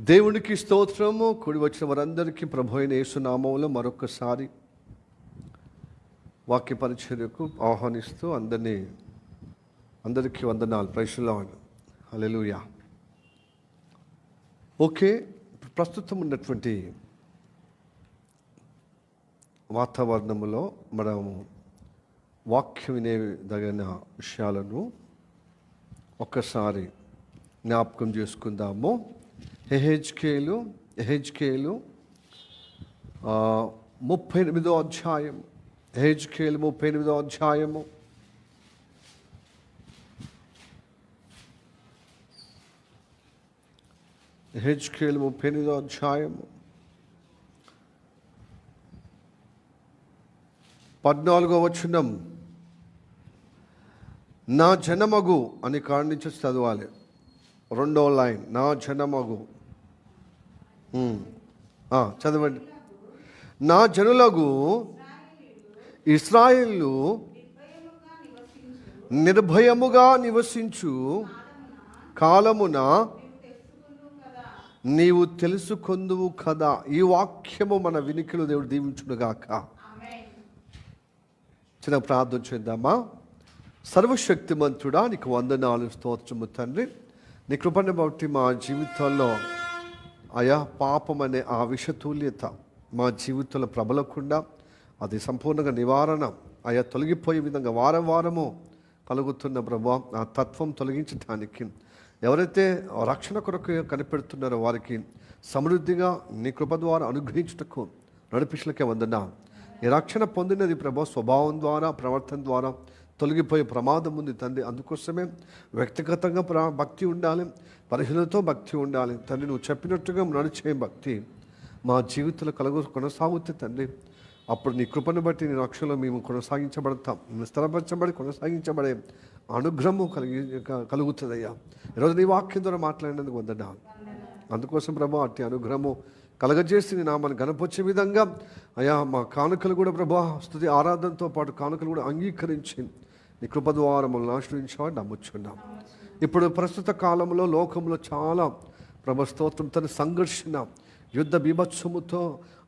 దేవునికి స్తోత్రము. కూడి వచ్చిన వారందరికీ ప్రభు అయిన యేసు నామములో మరొకసారి వాక్య పరిచర్యకు ఆహ్వానిస్తూ అందరికీ వందనాలు. Praise the Lord. Hallelujah. Okay, ప్రస్తుతం ఉన్నటువంటి వాతావరణంలో మనము వాక్యం వినేదగిన విషయాలను ఒక్కసారి జ్ఞాపకం చేసుకుందాము. ఎహెజ్కేలు 38వ అధ్యాయం. ఎహెజ్కేలు 38వ అధ్యాయము. ఎహెజ్కేలు 38వ అధ్యాయము 14వ వచనం. నా జనమగు అని కాడి నుంచి చదవాలి. రెండో లైన్, నా జనమగు. చదవండి. నా జనులగు ఇశ్రాయేలు నిర్భయముగా నివసించు కాలమున నీవు తెలుసుకొందువు కదా. ఈ వాక్యము మన వినికిలో దేవుడు దీవించునుగాక. చిన్న ప్రార్థన చేద్దామా. సర్వశక్తిమంతుడా, నీకు వందనాలు, స్తోత్రము తండ్రి. నీ కృపను బట్టి మా జీవితాల్లో అయా పాపం అనే ఆ విషతుల్యత మా జీవితంలో ప్రబలకుండా అది సంపూర్ణంగా నివారణ అయా తొలగిపోయే విధంగా వారం వారము కలుగుతున్న ప్రభా ఆ తత్వం తొలగించడానికి ఎవరైతే రక్షణ కొరకు కనిపెడుతున్నారో వారికి సమృద్ధిగా నీ కృప ద్వారా అనుగ్రహించుటకు నడిపించలకే వందనా. ఈ రక్షణ పొందినది ప్రభా స్వభావం ద్వారా, ప్రవర్తన ద్వారా తొలగిపోయే ప్రమాదం ఉంది తండ్రి. అందుకోసమే వ్యక్తిగతంగా భక్తి ఉండాలి, పరిశీలనతో భక్తి ఉండాలి తండ్రి. నువ్వు చెప్పినట్టుగా నడిచే భక్తి మా జీవితంలో కొనసాగుతుంది తండ్రి. అప్పుడు నీ కృపను బట్టి నీ రక్షణలో మేము కొనసాగించబడతాం. స్థిరపరచబడి కొనసాగించబడే అనుగ్రహము కలుగుతుందయ్యా. ఈరోజు నీ వాక్యం ద్వారా మాట్లాడినందుకు వందనా. అందుకోసం ప్రభా అట్టి అనుగ్రహము కలగజేసి నీ నామాన్ని గణపొచ్చే విధంగా అయా మా కానుకలు కూడా ప్రభా స్తుతి ఆరాధనతో పాటు కానుకలు కూడా అంగీకరించి నీ కృప ద్వారా మమ్మల్ని ఆశ్రయించామని నమ్ముచున్నాం. ఇప్పుడు ప్రస్తుత కాలంలో లోకంలో చాలా ప్రభా స్తోత్రం తన సంఘర్షణ, యుద్ధ బీభత్సముతో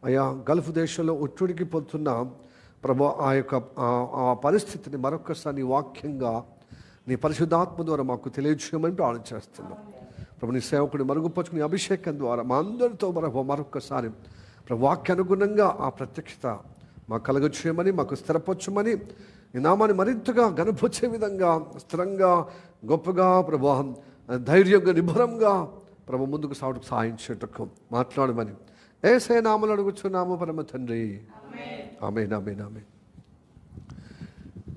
అయా గల్ఫ్ దేశంలో ఒత్తిడికి పోతున్న ప్రభా ఆ పరిస్థితిని మరొకసారి నీ వాక్యంగా నీ పరిశుద్ధాత్మ ద్వారా మాకు తెలియజేయమని ప్రార్థన చేస్తున్నాం. ప్రభు నీ సేవకుని మరుగుపరుచుకుని అభిషేకం ద్వారా మా అందరితో మరొకసారి ప్రభు వాక్యానుగుణంగా ఆ ప్రత్యక్షత మాకు కలగచేయమని, మాకు స్థిరపరచమని, ఈ నామాన్ని మరింతగా గణపరిచే విధంగా స్థిరంగా గొప్పగా ప్రభు ధైర్యంగా నిబ్బరంగా ప్రభు ముందుకు సాగుటకు సహాయం చేయటకు మాట్లాడమని యేసయ్య నామములో అడుగుచున్నాము పరమ తండ్రి. ఆమేన్, ఆమేన్, ఆమేన్.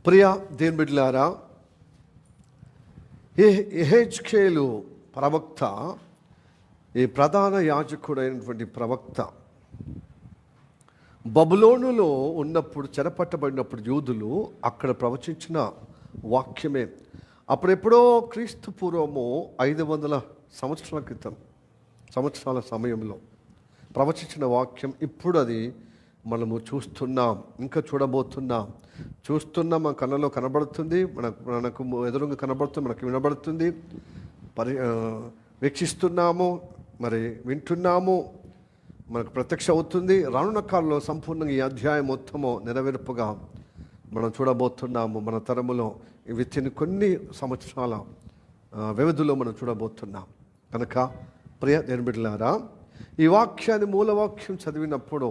ప్రియ దేవుని బిడ్డలారా, ఎహెజ్కేలు ప్రవక్త, ఈ ప్రధాన యాజకుడైనటువంటి ప్రవక్త బబులోనులో ఉన్నప్పుడు, చెరపట్టబడినప్పుడు యూదులు అక్కడ ప్రవచించిన వాక్యమే. అప్పుడెప్పుడో క్రీస్తు పూర్వము 500 సంవత్సరాల సమయంలో ప్రవచించిన వాక్యం ఇప్పుడు అది మనము చూస్తున్నాం, ఇంకా చూడబోతున్నాం. మన కళ్ళలో కనబడుతుంది, మనకు ఎదురుగా కనబడుతుంది, మనకు వినబడుతుంది, వీక్షిస్తున్నాము, మరి వింటున్నాము, మనకు ప్రత్యక్ష అవుతుంది. రానున్న కాలంలో సంపూర్ణంగా ఈ అధ్యాయం మొత్తము నెరవేర్పుగా మనం చూడబోతున్నాము. మన తరములో వితిన్ కొన్ని సంవత్సరాల వ్యవధిలో మనం చూడబోతున్నాం. కనుక ప్రియ దేవుని బిడ్డలారా, ఈ వాక్యాన్ని మూలవాక్యం చదివినప్పుడు,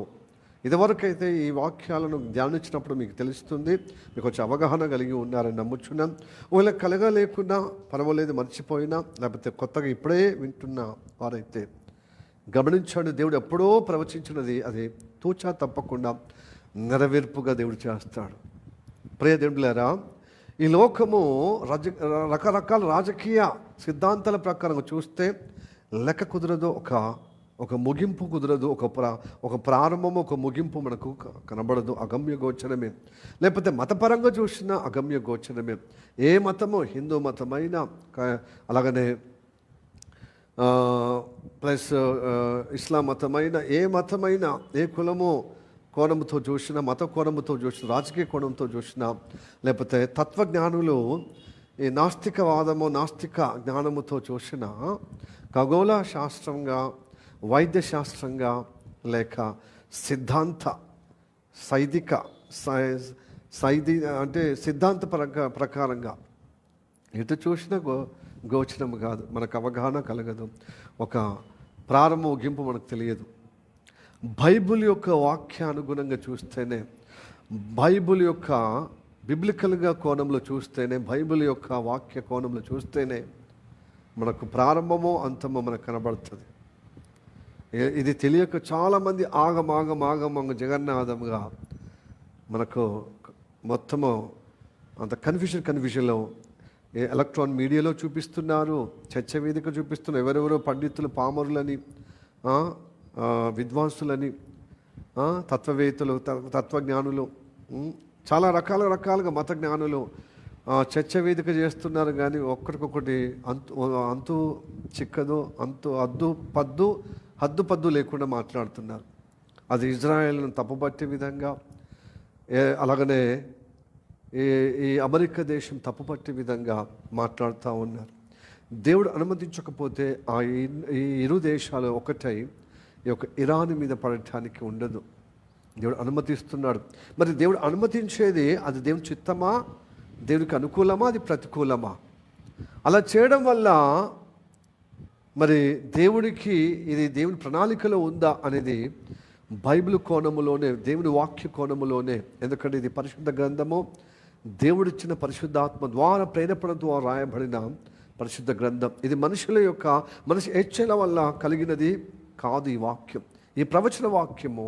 ఇదివరకైతే ఈ వాక్యాలను ధ్యానించినప్పుడు మీకు తెలుస్తుంది, మీకు వచ్చే అవగాహన కలిగి ఉన్నారని నమ్ముచున్నాం. ఒకవేళ కలగలేకున్నా పర్వాలేదు, మర్చిపోయినా, లేకపోతే కొత్తగా ఇప్పుడే వింటున్న వారైతే గమనించండి, దేవుడు ఎప్పుడో ప్రవచించినది అది తూచా తప్పకుండా నెరవేర్పుగా దేవుడు చేస్తాడు. ప్రియ దేవుడులారా, ఈ లోకము రకరకాల రాజకీయ సిద్ధాంతాల ప్రకారం చూస్తే లెక్క కుదరదు, ఒక ముగింపు కుదరదు, ఒక ప్రారంభము, ఒక ముగింపు మనకు కనబడదు. అగమ్య గోచరమే. లేకపోతే మతపరంగా చూసినా అగమ్య గోచరమే. ఏ మతము, హిందూ మతమైనా, అలాగనే ప్లస్ ఇస్లాం మతమైనా, ఏ మతమైనా, ఏ కులము కోణంతో చూసినా, మత కోణంతో చూసినా, రాజకీయ కోణంతో చూసినా, లేకపోతే తత్వజ్ఞానులు ఈ నాస్తిక జ్ఞానముతో చూసినా, ఖగోళ శాస్త్రంగా వైద్య శాస్త్రంగా లేక సిద్ధాంత అంటే సిద్ధాంత ప్రకారంగా ఎటు చూసినా గోచరం కాదు, మనకు అవగాహన కలగదు, ఒక ప్రారంభ ముగింపు మనకు తెలియదు. బైబిల్ యొక్క వాక్యానుగుణంగా చూస్తేనే, బైబిల్ యొక్క బిబ్లికల్గా కోణంలో చూస్తేనే, బైబిల్ యొక్క వాక్య కోణంలో చూస్తేనే మనకు ప్రారంభమో అంతమో మనకు కనబడుతుంది. ఇది తెలియక చాలామంది ఆగమాగ జగన్నాథంగా మనకు మొత్తము అంత కన్ఫ్యూజన్లో ఎలక్ట్రాన్ మీడియాలో చూపిస్తున్నారు, చర్చ వేదిక చూపిస్తున్నారు, ఎవరెవరో పండితులు, పామరులని, విద్వాంసులని, తత్వవేత్తలు, తత్వజ్ఞానులు, చాలా రకాలుగా మత జ్ఞానులు చర్చ వేదిక చేస్తున్నారు. కానీ ఒక్కడికొకటి అంతు చిక్కదు, హద్దు లేకుండా మాట్లాడుతున్నారు. అది ఇజ్రాయెల్ను తప్పుపట్టే విధంగా, అలాగనే ఈ అమెరికా దేశం తప్పుపట్టే విధంగా మాట్లాడుతూ ఉన్నారు. దేవుడు అనుమతించకపోతే ఈ ఇరు దేశాలు ఒకటై ఈ యొక్క ఇరాన్ మీద పడటానికి ఉండదు. దేవుడు అనుమతిస్తున్నాడు. మరి దేవుడు అనుమతించేది అది దేవుని చిత్తమా, దేవుడికి అనుకూలమా, అది ప్రతికూలమా? అలా చేయడం వల్ల మరి దేవుడికి ఇది దేవుని ప్రణాళికలో ఉందా అనేది బైబిల్ కోణములోనే, దేవుని వాక్య కోణములోనే. ఎందుకంటే ఇది పరిశుద్ధ గ్రంథము, దేవుడిచ్చిన పరిశుద్ధాత్మ ద్వారా ప్రేరేపణ ద్వారా రాయబడిన పరిశుద్ధ గ్రంథం. ఇది మనిషి హెచ్చల వల్ల కలిగినది కాదు. ఈ వాక్యం, ఈ ప్రవచన వాక్యము,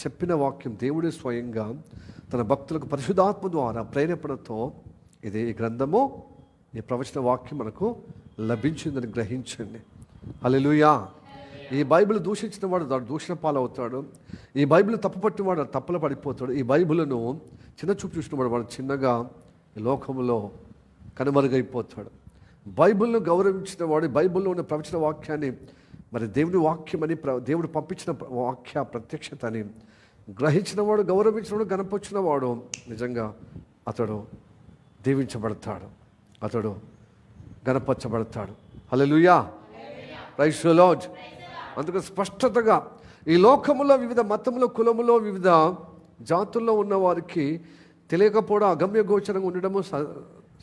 చెప్పిన వాక్యం దేవుడే స్వయంగా తన భక్తులకు పరిశుద్ధాత్మ ద్వారా ప్రేరేపణతో ఇది ఈ గ్రంథము, ఈ ప్రవచన వాక్యం మనకు లభించిందని గ్రహించండి. హల్లెలూయా. ఈ బైబిల్ దూషించిన వాడు దాడు దూషణ పాలవుతాడు. ఈ బైబిల్ తప్పుపట్టిన వాడు తప్పుల పడిపోతాడు. ఈ బైబిల్ను చిన్న చూపు చూసిన వాడు చిన్నగా ఈ లోకంలో కనుమరుగైపోతాడు. బైబిల్ను గౌరవించిన వాడు, బైబిల్లో ఉన్న ప్రవచన వాక్యాన్ని మరి దేవుని వాక్యమని, దేవుడు పంపించిన వాక్య ప్రత్యక్షత అని గ్రహించిన వాడు, గౌరవించిన వాడు, గణపొచ్చిన వాడు నిజంగా అతడు దీవించబడతాడు, అతడు గణపరచబడతాడు. హల్లెలూయా. Praise the Lord. అందుకు స్పష్టతగా ఈ లోకములో వివిధ మతములో, కులములో, వివిధ జాతుల్లో ఉన్న వారికి తెలియకపోవడం, అగమ్య గోచరంగా ఉండడము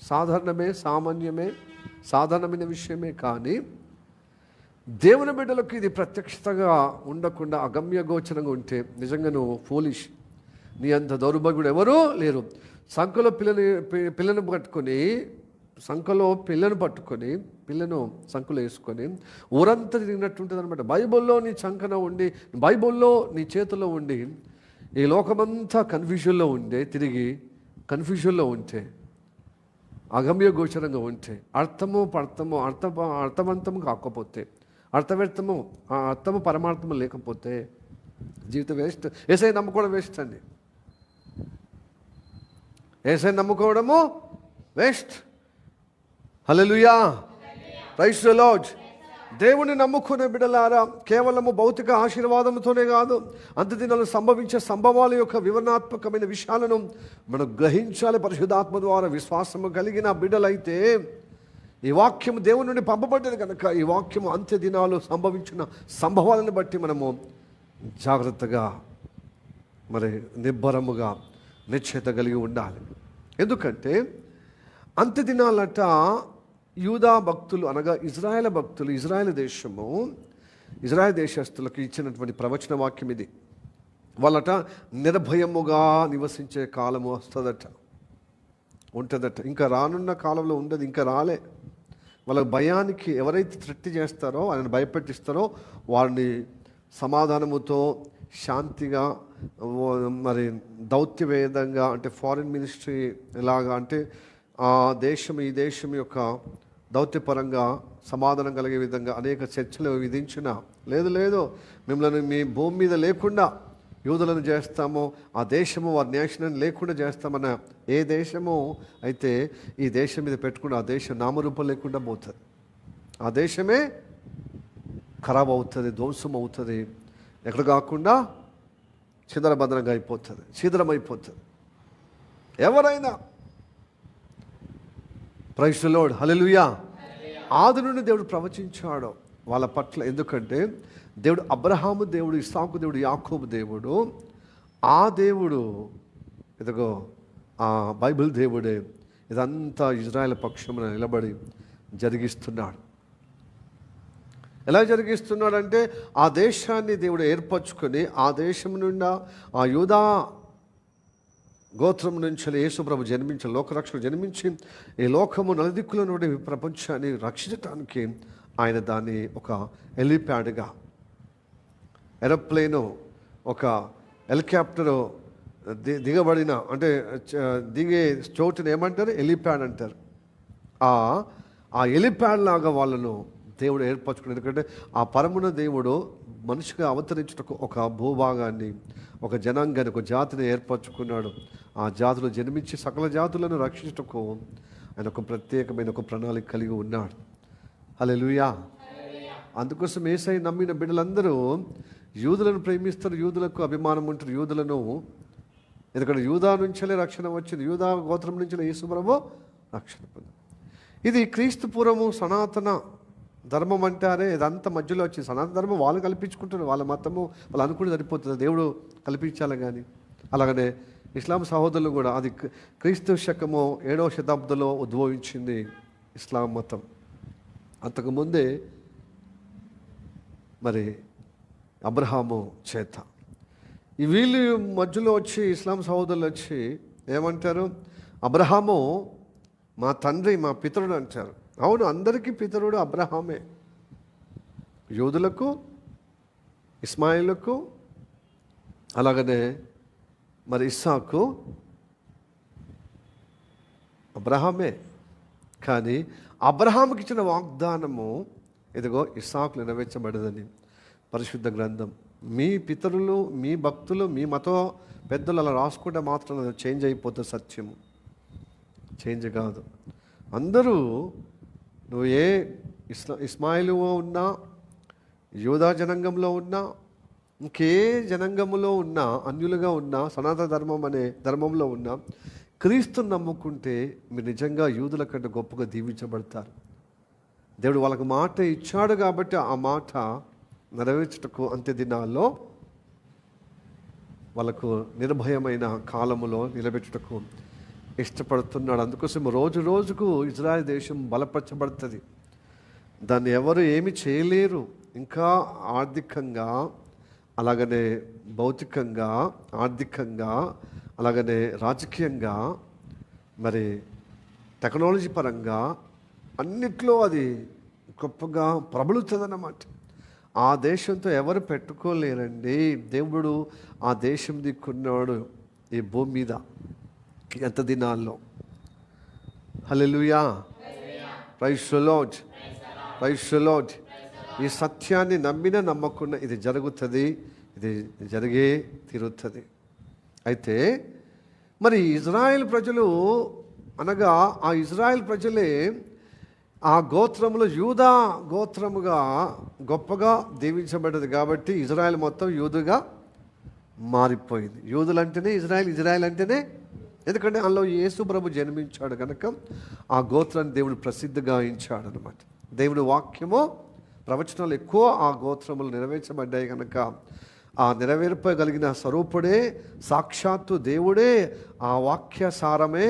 సాధారణమైన విషయమే. కానీ దేవుని బిడ్డలకు ఇది ప్రత్యక్షతగా ఉండకుండా అగమ్య గోచరంగా ఉంటే నిజంగా నువ్వు ఫూలిష్, నీ అంత దౌర్భాగ్యుడు ఎవరూ లేరు. సంఖలో పిల్లను పట్టుకొని పిల్లను సంఖలో వేసుకొని ఊరంతా తిరిగినట్టుంటుంది అనమాట. బైబిల్లో నీ చంకన ఉండి, బైబిల్లో నీ చేతిలో ఉండి, ఈ లోకమంతా కన్ఫ్యూజన్లో కన్ఫ్యూజన్లో ఉంటే, అగమ్య గోచరంగా ఉంటే, అర్థవంతము కాకపోతే, అర్థము పరమార్థము లేకపోతే జీవితం వేస్ట్. ఏసై నమ్ముకోవడం వేస్ట్ అండి. ఏసై నమ్ముకోవడము వేస్ట్. హల్లెలూయా. Praise the Lord. దేవుని నమ్ముకునే బిడ్డలారా, కేవలము భౌతిక ఆశీర్వాదంతోనే కాదు, అంత్యదినాలు సంభవించే సంభవాల యొక్క వివరణాత్మకమైన విషయాలను మనం గ్రహించాలి. పరిశుద్ధాత్మ ద్వారా విశ్వాసము కలిగిన బిడ్డలైతే ఈ వాక్యము దేవుని నుండి పంపబడ్డది కనుక ఈ వాక్యము అంత్యదినాలు సంభవించిన సంభవాలను బట్టి మనము జాగ్రత్తగా, మరి నిబ్బరముగా, నిశ్చయత కలిగి ఉండాలి. ఎందుకంటే అంత్యదినాలట యూదా భక్తులు, అనగా ఇజ్రాయేల్ భక్తులు, ఇజ్రాయేల్ దేశస్తులకు ఇచ్చినటువంటి ప్రవచన వాక్యం ఇది. వాళ్ళట నిర్భయముగా నివసించే కాలము ఉంటుందట. ఇంకా రానున్న కాలంలో ఉండదు, ఇంకా రాలే. వాళ్ళ భయానికి ఎవరైతే త్రెట్టి చేస్తారో, ఆయన భయపెట్టిస్తారో, వారిని సమాధానముతో, శాంతిగా, మరి దౌత్యవేదంగా, అంటే ఫారిన్ మినిస్ట్రీ ఎలాగా, అంటే ఈ దేశం యొక్క దౌత్యపరంగా సమాధానం కలిగే విధంగా అనేక చర్చలు విధించిన, లేదు మిమ్మల్ని మీ భూమి మీద లేకుండా యూదులను చేస్తామో, ఆ దేశము వారి నేషన్ లేకుండా చేస్తామన్న ఏ దేశము అయితే ఈ దేశం మీద పెట్టుకుంటే ఆ దేశం నామరూపం లేకుండా పోతుంది. ఆ దేశమే ఖరాబ్ అవుతుంది, ధ్వంసం అవుతుంది, ఎక్కడ కాకుండా ఛిద్రమైపోతుంది. ఎవరైనా ప్రైజ్ ది లార్డ్. హల్లెలూయా. ఆది నుండి దేవుడు ప్రవచించాడు. వాళ్ళ పట్ల. ఎందుకంటే దేవుడు అబ్రహాము దేవుడు, ఇస్సాకు దేవుడు, యాకోబు దేవుడు. ఆ దేవుడు ఇదిగో ఆ బైబిల్ దేవుడే ఇదంతా ఇజ్రాయెల్ పక్షమున నిలబడి జరిగిస్తున్నాడు. ఎలా జరిగిస్తున్నాడంటే ఆ దేశాన్ని దేవుడు ఏర్పరచుకొని ఆ దేశం నుండి ఆ యూదా గోత్రం నుంచి యేసుప్రభు జన్మించి లోకరక్షణ జన్మించి ఈ లోకము నలుదిక్కుల నుండి ప్రపంచాన్ని రక్షించడానికి ఆయన దాన్ని ఒక హెలిప్యాడ్గా, ఏరోప్లేను, ఒక హెలికాప్టరు దిగబడిన అంటే దిగే చోటుని ఏమంటారు? హెలిప్యాడ్ అంటారు. ఆ హెలిప్యాడ్ లాగా వాళ్ళను దేవుడు ఏర్పరచుకున్నాడు. ఎందుకంటే ఆ పరమున దేవుడు మనిషిగా అవతరించుటకు ఒక భూభాగాన్ని, ఒక జనాంగాన్ని, ఒక జాతిని ఏర్పరచుకున్నాడు. ఆ జాతులు జన్మించి సకల జాతులను రక్షించుటకు ఆయన ఒక ప్రత్యేకమైన ఒక ప్రణాళిక కలిగి ఉన్నాడు. హల్లెలూయా. అందుకోసం యేసయ్య నమ్మిన బిడ్డలందరూ యూదులను ప్రేమిస్తారు, యూదులకు అభిమానం ఉంటుంది, యూదులను. ఎందుకంటే యూదా నుంచే రక్షణ వచ్చింది, యూదా గోత్రం నుంచి యేసుప్రభు రక్షణ పొంది. ఇది క్రీస్తు పూర్వము సనాతన ధర్మం అంటారే, ఇదంతా మధ్యలో వచ్చింది. సనాతన ధర్మం వాళ్ళు కల్పించుకుంటారు, వాళ్ళ మతము వాళ్ళు అనుకుని సరిపోతుంది, దేవుడు కల్పించాలి. కానీ అలాగనే ఇస్లాం సహోదరులు కూడా అది క్రీస్తు శకము 7వ శతాబ్దంలో ఉద్భవించింది ఇస్లాం మతం. అంతకుముందే మరి అబ్రహాము చేత ఈ వీళ్ళు మధ్యలో వచ్చి ఇస్లాం సహోదరులు వచ్చి ఏమంటారు? అబ్రహాము మా తండ్రి, మా పితరుడు అంటారు. అవును, అందరికీ పితరుడు అబ్రహామే. యూదులకు, ఇస్మాయిలకు, అలాగనే మరి ఇస్సాకు అబ్రహామే. కానీ అబ్రహాముకి ఇచ్చిన వాగ్దానము ఇదిగో ఇస్సాకు నెరవేర్చబడదని పరిశుద్ధ గ్రంథం. మీ పితరులు, మీ భక్తులు, మీ మత పెద్దలు అలా రాసుకుంటే మాత్రం చేంజ్ అయిపోతుంది. సత్యము చేంజ్ కాదు. అందరూ నువ్వు ఏ ఇస్మాయిలు ఉన్నా, యూదా జనాంగంలో ఉన్నా, ఇంకే జనాంగంలో ఉన్నా, అన్యులుగా ఉన్నా, సనాతన ధర్మం అనే ధర్మంలో ఉన్నా, క్రీస్తుని నమ్ముకుంటే మీరు నిజంగా యూదుల కంటే గొప్పగా దీవించబడతారు. దేవుడు వాళ్ళకు మాట ఇచ్చాడు కాబట్టి ఆ మాట నెరవేర్చుటకు అంత్య దినాల్లో వాళ్ళకు నిర్భయమైన కాలములో నిలబెట్టుటకు ఇష్టపడుతున్నాడు. అందుకోసం రోజు రోజుకు ఇజ్రాయెల్ దేశం బలపరచబడుతుంది. దాన్ని ఎవరు ఏమి చేయలేరు. ఇంకా ఆర్థికంగా, అలాగనే భౌతికంగా, ఆర్థికంగా, అలాగనే రాజకీయంగా, మరి టెక్నాలజీ పరంగా అన్నిట్లో అది గొప్పగా ప్రబలుతుందన్నమాట. ఆ దేశంతో ఎవరు పెట్టుకోలేరండి. దేవుడు ఆ దేశం దిక్కున్నాడు ఈ భూమి మీద ఎంత దినాల్లో. హల్లెలూయా, praise the Lord, praise the Lord. ఈ సత్యాన్ని నమ్మిన నమ్మకున్న ఇది జరుగుతుంది, ఇది జరిగే తీరుతుంది. అయితే మరి ఇజ్రాయెల్ ప్రజలు అనగా ఆ ఇజ్రాయెల్ ప్రజలే ఆ గోత్రములో యూదా గోత్రముగా గొప్పగా దీవించబడ్డది కాబట్టి ఇజ్రాయెల్ మొత్తం యూదుగా మారిపోయింది. యూదులు అంటేనే ఇజ్రాయెల్, ఇజ్రాయెల్ అంటేనే, ఎందుకంటే అందులో యేసు ప్రభు జన్మించాడు కనుక ఆ గోత్రాన్ని దేవుడు ప్రసిద్ధిగా గాయించాడు అనమాట. దేవుడి వాక్యము ప్రవచనాలు ఎక్కువ ఆ గోత్రములు నెరవేర్చబడ్డాయి కనుక ఆ నెరవేర్పగలిగిన స్వరూపుడే, సాక్షాత్తు దేవుడే, ఆ వాక్య సారమే,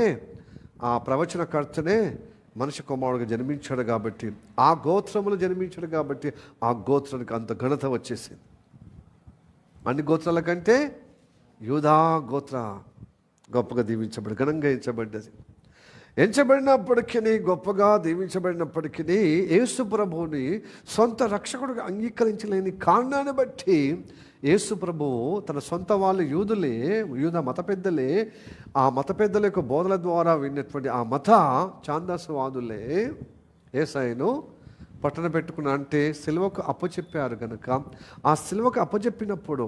ఆ ప్రవచనకర్తనే మనిషి కుమారుడుగా జన్మించాడు కాబట్టి, ఆ గోత్రములు జన్మించాడు కాబట్టి ఆ గోత్రానికి అంత ఘనత వచ్చేసింది. అన్ని గోత్రాల కంటే యూదా గోత్ర గొప్పగా దీవించబడి ఘనంగా ఎంచబడినప్పటికీ, గొప్పగా దీవించబడినప్పటికీ యేసు ప్రభువుని సొంత రక్షకుడిగా అంగీకరించలేని కారణాన్ని బట్టి యేసు ప్రభువు తన సొంత వాళ్ళు యూదులే, యూదా మత పెద్దలే, ఆ మత పెద్దల యొక్క బోధల ద్వారా విన్నటువంటి ఆ మత ఛాందసవాదులే యేసయ్యను పట్టణ పెట్టుకున్న, అంటే సిలువకు అప్పచెప్పారు కనుక ఆ సిలువకు అప్పచెప్పినప్పుడు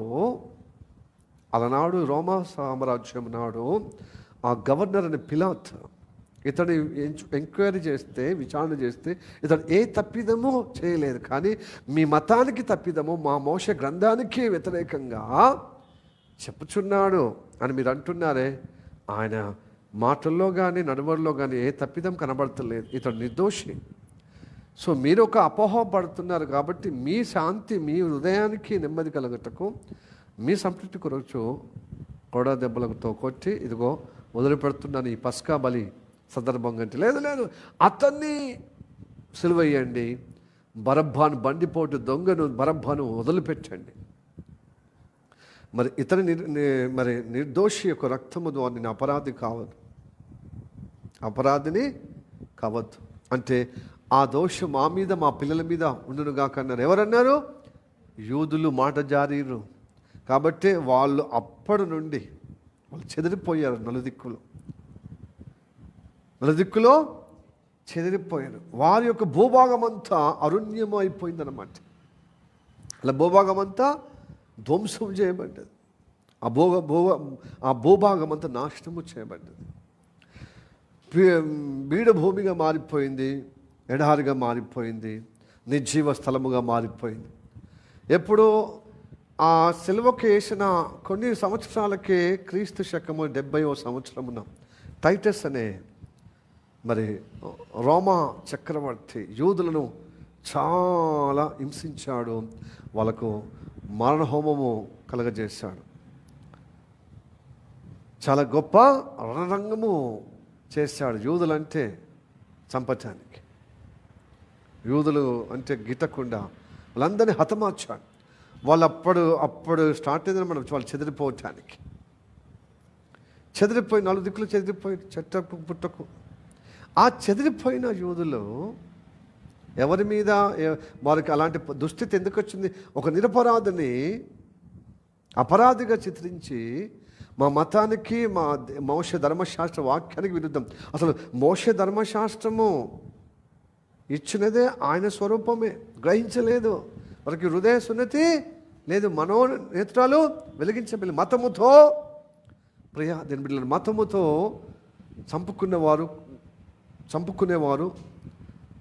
అలనాడు రోమా సామ్రాజ్యం నాడు ఆ గవర్నర్ అని పిలాత్ ఇతడు ఎంక్వైరీ చేస్తే, విచారణ చేస్తే ఇతడు ఏ తప్పిదమో చేయలేదు, కానీ మీ మతానికి తప్పిదము, మా మోషే గ్రంథానికి వ్యతిరేకంగా చెప్పుచున్నాడు అని మీరు అంటున్నారే, ఆయన మాటల్లో కానీ నడువల్లో కానీ ఏ తప్పిదం కనబడతలేదు, ఇతడు నిర్దోషి. సో మీరు ఒక అపోహ పడుతున్నారు కాబట్టి మీ శాంతి, మీ హృదయానికి నెమ్మది కలుగుటకు, మీ సంతృప్తి కొరకు కొడ దెబ్బలతో కొట్టి ఇదిగో వదిలిపెడుతున్నాను ఈ పస్కా బలి సందర్భంగా అంటే, లేదు అతన్ని సిలువేయండి, బరబ్బాను బండిపోటు దొంగను బరబ్బాను వదిలిపెట్టండి. మరి ఇతని మరి నిర్దోషి యొక్క రక్తము ద్వారా నేను అపరాధిని కావద్దు అంటే ఆ దోషం మా మీద మా పిల్లల మీద ఉండునుగా కన్నారు. ఎవరన్నారు? యూదులు మాట జారీరు. కాబట్టి వాళ్ళు అప్పటి నుండి వాళ్ళు చెదిరిపోయారు. నలుదిక్కులో చెదిరిపోయారు. వారి యొక్క భూభాగం అంతా అరణ్యం అయిపోయిందన్నమాట. అలా భూభాగం అంతా ధ్వంసం చేయబడ్డది. ఆ భూభాగం అంతా నాశనము చేయబడ్డది. బీడభూమిగా మారిపోయింది, ఎడారిగా మారిపోయింది, నిర్జీవ స్థలముగా మారిపోయింది. ఎప్పుడు ఆ సిలువకు వేసిన కొన్ని సంవత్సరాలకే క్రీస్తు శకము 70వ సంవత్సరమున టైటస్ అనే మరి రోమా చక్రవర్తి యూదులను చాలా హింసించాడు. వాళ్ళకు మరణహోమము కలగజేశాడు. చాలా గొప్ప రణరంగము చేశాడు యూదులంటే చంపటానికి. యూదులు అంటే గిట్టకుండా వాళ్ళందరినీ హతమార్చాడు. వాళ్ళు అప్పుడు స్టార్ట్ అయిందని మనం వాళ్ళు చెదిరిపోవటానికి. చెదిరిపోయి 4 దిక్కులు చెదిరిపోయి చెట్టకు పుట్టకు. ఆ చెదిరిపోయిన యూదులు ఎవరి మీద వారికి అలాంటి దుస్థితి ఎందుకు వచ్చింది? ఒక నిరపరాధిని అపరాధిగా చిత్రించి మా మతానికి, మా మోషే ధర్మశాస్త్ర వాక్యానికి విరుద్ధం. అసలు మోషే ధర్మశాస్త్రము ఇచ్చినదే ఆయన స్వరూపమే, గ్రహించలేదు. వారికి హృదయ సున్నతి లేదు, మనోనేత్రాలు వెలిగించబడి మతముతో దేని బిడ్డలను మతముతో చంపుకునేవారు,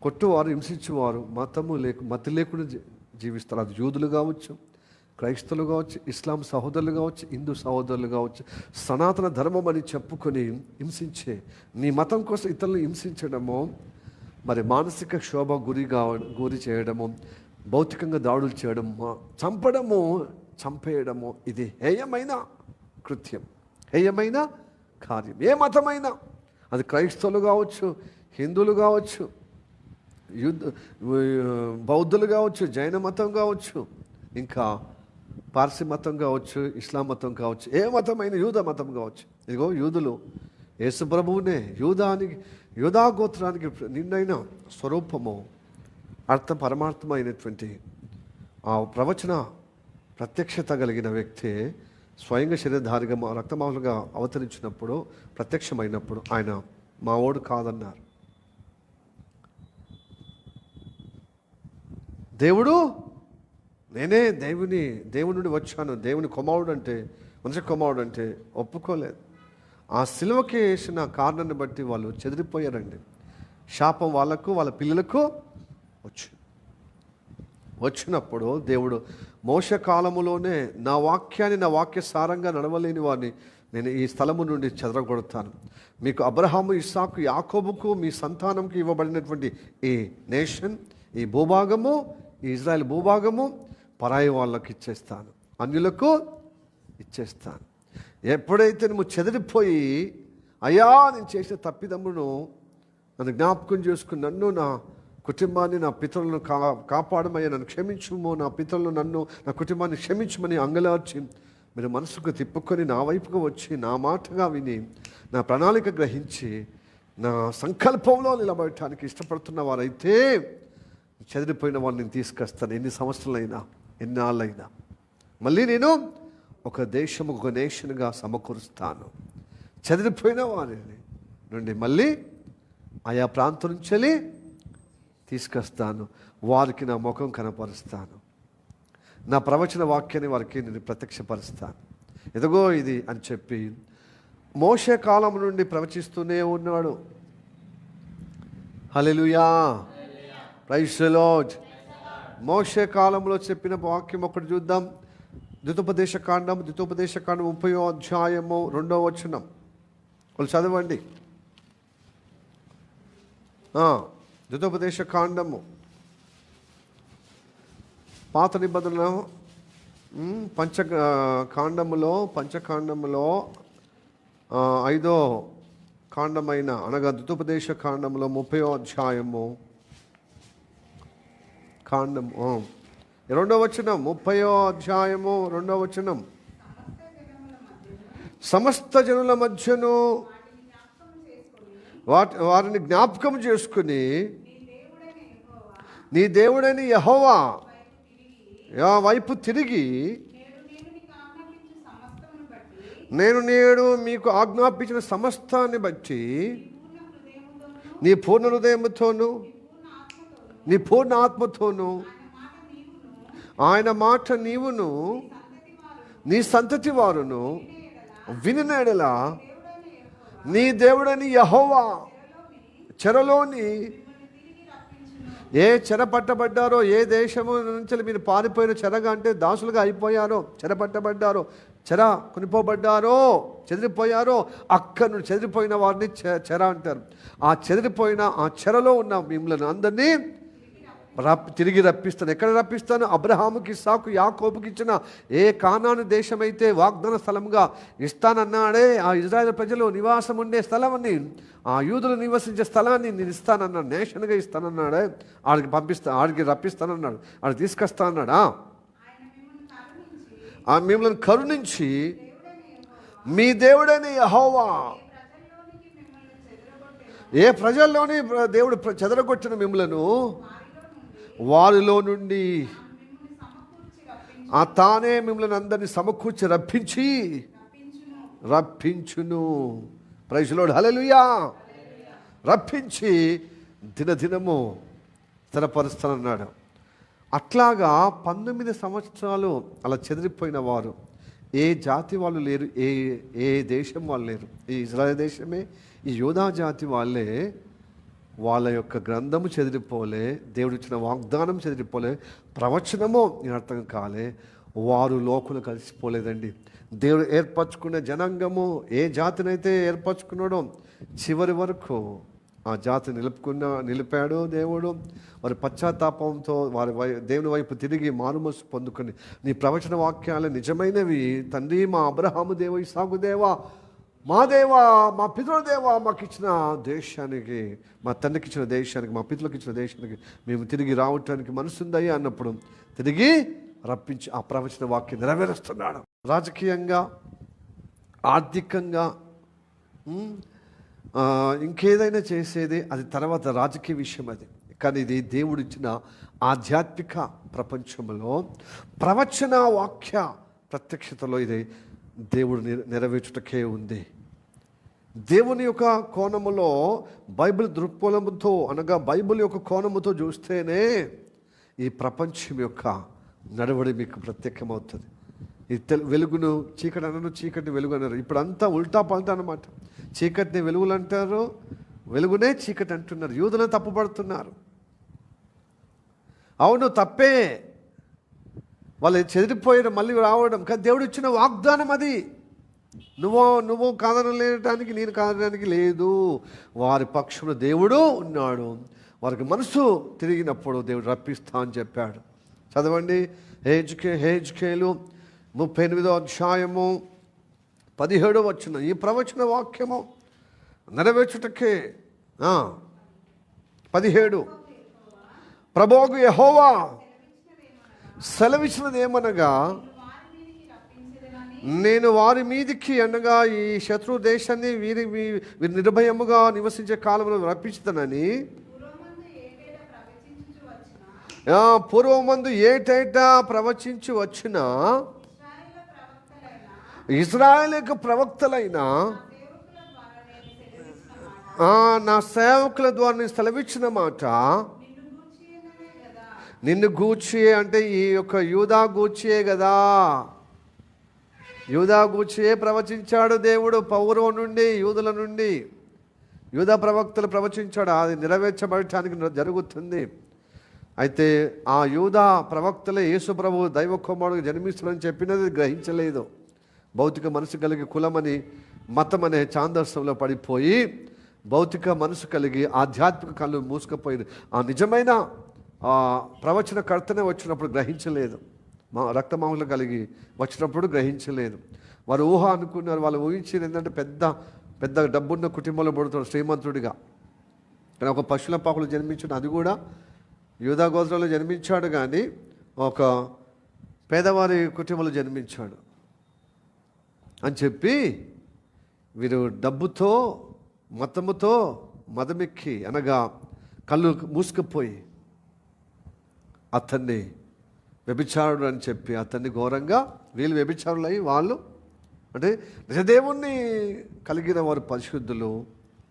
కొట్టువారు, హింసించేవారు మతి లేకుండా జీవిస్తారు. అది యూదులు కావచ్చు, క్రైస్తవులు కావచ్చు, ఇస్లాం సహోదరులు కావచ్చు, హిందూ సహోదరులు కావచ్చు. సనాతన ధర్మం అని చెప్పుకొని హింసించే నీ మతం కోసం ఇతరులను హింసించడము, మరి మానసిక క్షోభ గురి చేయడము, భౌతికంగా దాడులు చేయడము, చంపేయడము ఇది హేయమైన కృత్యం, హేయమైన కార్యం. ఏ మతమైనా అది క్రైస్తవులు కావచ్చు, హిందువులు కావచ్చు, బౌద్ధులు కావచ్చు, జైన మతం కావచ్చు, ఇంకా పార్సీ మతం కావచ్చు, ఇస్లాం మతం కావచ్చు, ఏ మతమైన యూదా మతం కావచ్చు. ఇదిగో యూదులు యేసు ప్రభువునే యూదా గోత్రానికి నిండైన స్వరూపము, పరమార్థమైనటువంటి ఆ ప్రవచన ప్రత్యక్షత కలిగిన వ్యక్తి స్వయంగా శరీరధారిగా రక్తమాలుగా అవతరించినప్పుడు, ప్రత్యక్షమైనప్పుడు ఆయన మావోడు కాదన్నారు. దేవుడు నేనే దేవుని నుండి వచ్చాను, దేవుని కుమారుడు అంటే, మనిషి కుమారుడు అంటే ఒప్పుకోలేదు. ఆ సిలువకి వేసిన కారణాన్ని బట్టి వాళ్ళు చెదిరిపోయారండి. శాపం వాళ్ళకు, వాళ్ళ పిల్లలకు వచ్చినప్పుడు దేవుడు మోషే కాలములోనే నా వాక్య సారంగా నడవలేని వారిని నేను ఈ స్థలము నుండి చెదరగొడతాను. మీకు అబ్రహాము, ఇస్సాకు, యాకోబుకు మీ సంతానంకి ఇవ్వబడినటువంటి ఈ నేషన్, ఈ భూభాగము, ఈ ఇజ్రాయెల్ భూభాగము పరాయి వాళ్ళకు ఇచ్చేస్తాను, అన్యులకు ఇచ్చేస్తాను. ఎప్పుడైతే నువ్వు చెదిరిపోయి అయ్యా నేను చేసిన తప్పిదమ్మును నన్ను జ్ఞాపకం చేసుకుని నన్ను, నా కుటుంబాన్ని, నా పితరులను కాపాడమయ్యా, నన్ను క్షమించుము, నా పితరులు నన్ను, నా కుటుంబాన్ని క్షమించమని అంగలార్చి మీరు మనసుకు తిప్పుకొని నా వైపుగా వచ్చి నా మాటగా విని నా ప్రణాళిక గ్రహించి నా సంకల్పంలో నిలబడటానికి ఇష్టపడుతున్న వారైతే చెదిరిపోయిన వాళ్ళని నేను తీసుకొస్తాను. ఎన్ని సంవత్సరాలైనా, ఎన్నాళ్ళైనా మళ్ళీ నేను ఒక దేశము, ఒక నేషన్గా సమకూరుస్తాను. చెదిరిపోయిన వారిని నుండి మళ్ళీ ఆయా ప్రాంతం నుంచి తీసుకొస్తాను. వారికి నా ముఖం కనపరుస్తాను, నా ప్రవచన వాక్యాన్ని వారికి నేను ప్రత్యక్షపరుస్తాను. ఎదుగో ఇది అని చెప్పి మోషే కాలం నుండి ప్రవచిస్తూనే ఉన్నాడు. హల్లెలూయా, ప్రైజ్ ది లార్డ్. మోషే కాలంలో చెప్పిన వాక్యం ఒకటి చూద్దాం. ద్వితోపదేశ కాండం 30వ అధ్యాయము 2వ వచనం. వాళ్ళు చదవండి. ద్వితోపదేశ కాండము పాత నిబంధన పంచకాండములో 5వ కాండమైన అనగా ద్వితోపదేశ కాండంలో 30వ అధ్యాయము కాండం 2వ వచనం, 30వ అధ్యాయము 2వ వచనం. సమస్త జనుల మధ్యను వారిని జ్ఞాపకం చేసుకుని నీ దేవుడని యెహోవా వైపు తిరిగి నేడు మీకు ఆజ్ఞాపించిన సమస్తాన్ని బట్టి నీ పూర్ణ హృదయముతోను నీ పూర్ణ ఆత్మతోను ఆయన మాట నీవును నీ సంతతి వారును వినినెడల నీ దేవుడని యెహోవా చెరలోని ఏ చెర పట్టబడ్డారో, ఏ దేశము నుంచి మీరు పారిపోయిన చెరగా అంటే దాసులుగా అయిపోయారో, చెర పట్టబడ్డారో, చెర కొనిపోబడ్డారో, చెదిరిపోయారో, అక్కడి నుండి చెదిరిపోయిన వారిని చెర అంటారు. ఆ చెదిరిపోయిన ఆ చెరలో ఉన్న మిమ్మల్ని అందరినీ తిరిగి రప్పిస్తాను. ఎక్కడ రప్పిస్తాను? అబ్రహాముకి, ఇస్సాకు, యాకోబుకి ఇచ్చిన ఏ కానాను దేశమైతే వాగ్దాన స్థలంగా ఇస్తానన్నాడే, ఆ ఇజ్రాయేల్ ప్రజలు నివాసం ఉండే స్థలాన్ని, ఆ యూదులు నివసించే స్థలాన్ని నేను ఇస్తానన్నాడు, నేషన్గా ఇస్తానన్నాడే, ఆడికి రప్పిస్తానన్నాడు, ఆడికి తీసుకొస్తానన్నాడా. మిమ్మల్ని కరుణించి మీ దేవుడని యెహోవా ఏ ప్రజల్లోని దేవుడు చెదరగొట్టిన మిమ్మలను వారిలో నుండి తానే మిమ్మల్ని అందరినీ సమకూర్చి రప్పించును. ప్రైజ్ లార్డ్, హల్లెలూయా. రప్పించి దినదినము స్థిరపరుస్తానన్నాడు. అట్లాగా 19 సంవత్సరాలు అలా చెదిరిపోయిన వారు ఏ జాతి వాళ్ళు లేరు, ఏ దేశం వాళ్ళు లేరు. ఈ ఇజ్రాయెల్ దేశమే, ఈ యూదా జాతి వాళ్ళే. వాళ్ళ యొక్క గ్రంథము చెదిరిపోలే, దేవుడు ఇచ్చిన వాగ్దానం చెదిరిపోలే, ప్రవచనము అర్థం కాలే, వారు లోకులు కలిసిపోలేదండి. దేవుడు ఏర్పరచుకునే జనాంగము ఏ జాతినైతే ఏర్పరచుకున్నాడో చివరి వరకు ఆ జాతి నిలిపాడు దేవుడు. వారి పశ్చాత్తాపంతో వారి దేవుని వైపు తిరిగి మారుమనసు పొందుకొని, నీ ప్రవచన వాక్యాలు నిజమైనవి తండ్రి, మా అబ్రహాము దేవ, ఇస్సాకు దేవా, మా దేవా, మా పితరుల దేవా, మాకు ఇచ్చిన దేశానికి, మా తండ్రికి ఇచ్చిన దేశానికి, మా పితరులకు ఇచ్చిన దేశానికి మేము తిరిగి రావటానికి మనసుందయ్యా అన్నప్పుడు తిరిగి రప్పించి ఆ ప్రవచన వాక్యం నెరవేరుస్తున్నాడు. రాజకీయంగా, ఆర్థికంగా, ఇంకేదైనా చేసేది అది తర్వాత రాజకీయ విషయం అది. కానీ ఇది దేవుడు ఇచ్చిన ఆధ్యాత్మిక ప్రపంచంలో ప్రవచన వాక్య ప్రత్యక్షతలో ఇది దేవుడు నెరవేర్చుటకే ఉంది. దేవుని యొక్క కోణములో, బైబిల్ దృక్కోణముతో అనగా బైబిల్ యొక్క కోణముతో చూస్తేనే ఈ ప్రపంచం యొక్క నడవడి మీకు ప్రత్యేకమవుతుంది. ఈ వెలుగును చీకటి అనను, చీకటిని వెలుగు అన్నారు. ఇప్పుడు అంతా ఉల్టా పల్టా అన్నమాట. చీకటిని వెలుగులు అంటారు, వెలుగునే చీకటి అంటున్నారు. యూదులను తప్పుపడుతున్నారు. అవును, తప్పే. వాళ్ళు చెదిరిపోయారు, మళ్ళీ రావడం. కానీ దేవుడు ఇచ్చిన వాగ్దానం అది. నువ్వు కాదనలేటానికి, నేను కాదనడానికి లేదు. వారి పక్షంలో దేవుడు ఉన్నాడు. వారికి మనసు తిరిగినప్పుడు దేవుడు రప్పిస్తా అని చెప్పాడు. చదవండి, హెజ్కేలు 38వ అధ్యాయము 17వ వచనం. ఈ ప్రవచన వాక్యము నెరవేర్చుటకే 17 ప్రభువు యెహోవా సెలవిచ్చినది ఏమనగా, నేను వారి మీదికి అనగా ఈ శత్రు దేశాన్ని వీరి నిర్భయముగా నివసించే కాలంలో రప్పించుతానని పూర్వమందు ఏటేటా ప్రవచించి వచ్చిన ఇజ్రాయేల్ యొక్క ప్రవక్తలైన నా సేవకుల ద్వారా నేను సెలవిచ్చిన మాట నిన్ను గూర్చి, అంటే ఈ యొక్క యూదా గూర్చియే కదా. యూదా గూర్చియే ప్రవచించాడు దేవుడు. పౌరం నుండి, యూదుల నుండి యూదా ప్రవక్తలు ప్రవచించాడు. అది నెరవేర్చబడటానికి జరుగుతుంది. అయితే ఆ యూదా ప్రవక్తలే యేసు ప్రభువు దైవ కుమారుడు జన్మిస్తాడని చెప్పినది గ్రహించలేదు. భౌతిక మనసు కలిగి కులమని, మతం అనే చాందర్శంలో పడిపోయి భౌతిక మనసు కలిగి ఆధ్యాత్మిక కళ్ళు మూసుకుపోయింది. ఆ నిజమైన ప్రవచనకర్తనే వచ్చినప్పుడు గ్రహించలేదు, రక్తమాంసలు కలిగి వచ్చినప్పుడు గ్రహించలేదు. వారు ఊహ అనుకున్నారు, వాళ్ళు ఊహించింది ఏంటంటే పెద్ద పెద్ద డబ్బున్న కుటుంబంలో పడుతాడు శ్రీమంతుడిగా. కానీ ఒక పశువుల పాకులు జన్మించాడు, అది కూడా యూదా గోత్రంలో జన్మించాడు, కానీ ఒక పేదవారి కుటుంబంలో జన్మించాడు అని చెప్పి వీరు డబ్బుతో మతముతో మదమెక్కి అనగా కళ్ళు మూసుకుపోయి అతన్ని వ్యభిచారుడు అని చెప్పి అతన్ని ఘోరంగా, వీళ్ళు వ్యభిచారులై వాళ్ళు అంటే నిజదేవుణ్ణి కలిగిన వారు పరిశుద్ధులు,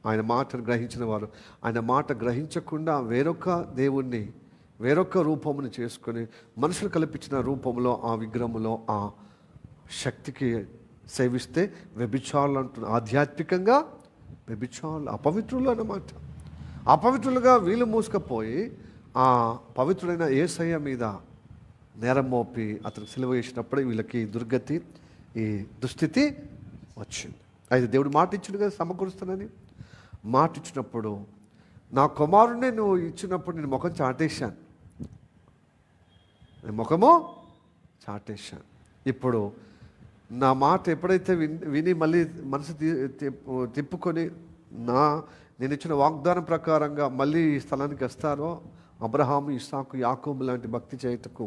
ఆయన మాటను గ్రహించిన వారు. ఆయన మాట గ్రహించకుండా వేరొక దేవుణ్ణి వేరొక రూపమును చేసుకొని మనుషులు కల్పించిన రూపంలో ఆ విగ్రహంలో ఆ శక్తికి సేవిస్తే వ్యభిచారులు అంటున్నారు. ఆధ్యాత్మికంగా వ్యభిచారులు, అపవిత్రులు అన్నమాట. అపవిత్రులుగా వీళ్ళు మూసుకపోయి ఆ పవిత్రుడైన యేసయ్య మీద నేరం మోపి అతనికి సిలువ వేసినప్పుడు వీళ్ళకి దుర్గతి, ఈ దుస్థితి వచ్చింది. అయితే దేవుడు మాట ఇచ్చిండు కదా సమకూరుస్తానని. మాట ఇచ్చినప్పుడు నా కుమారుడిని నువ్వు ఇచ్చినప్పుడు నేను ముఖం చాటేశాను, నేను ముఖము చాటేశాను. ఇప్పుడు నా మాట ఎప్పుడైతే విని మళ్ళీ మనసు తిప్పుకొని నేను ఇచ్చిన వాగ్దానం ప్రకారంగా మళ్ళీ ఈ స్థలానికి వస్తారో, అబ్రహాము, ఇస్సాకు, యాకోబు లాంటి భక్తి చేయుటకు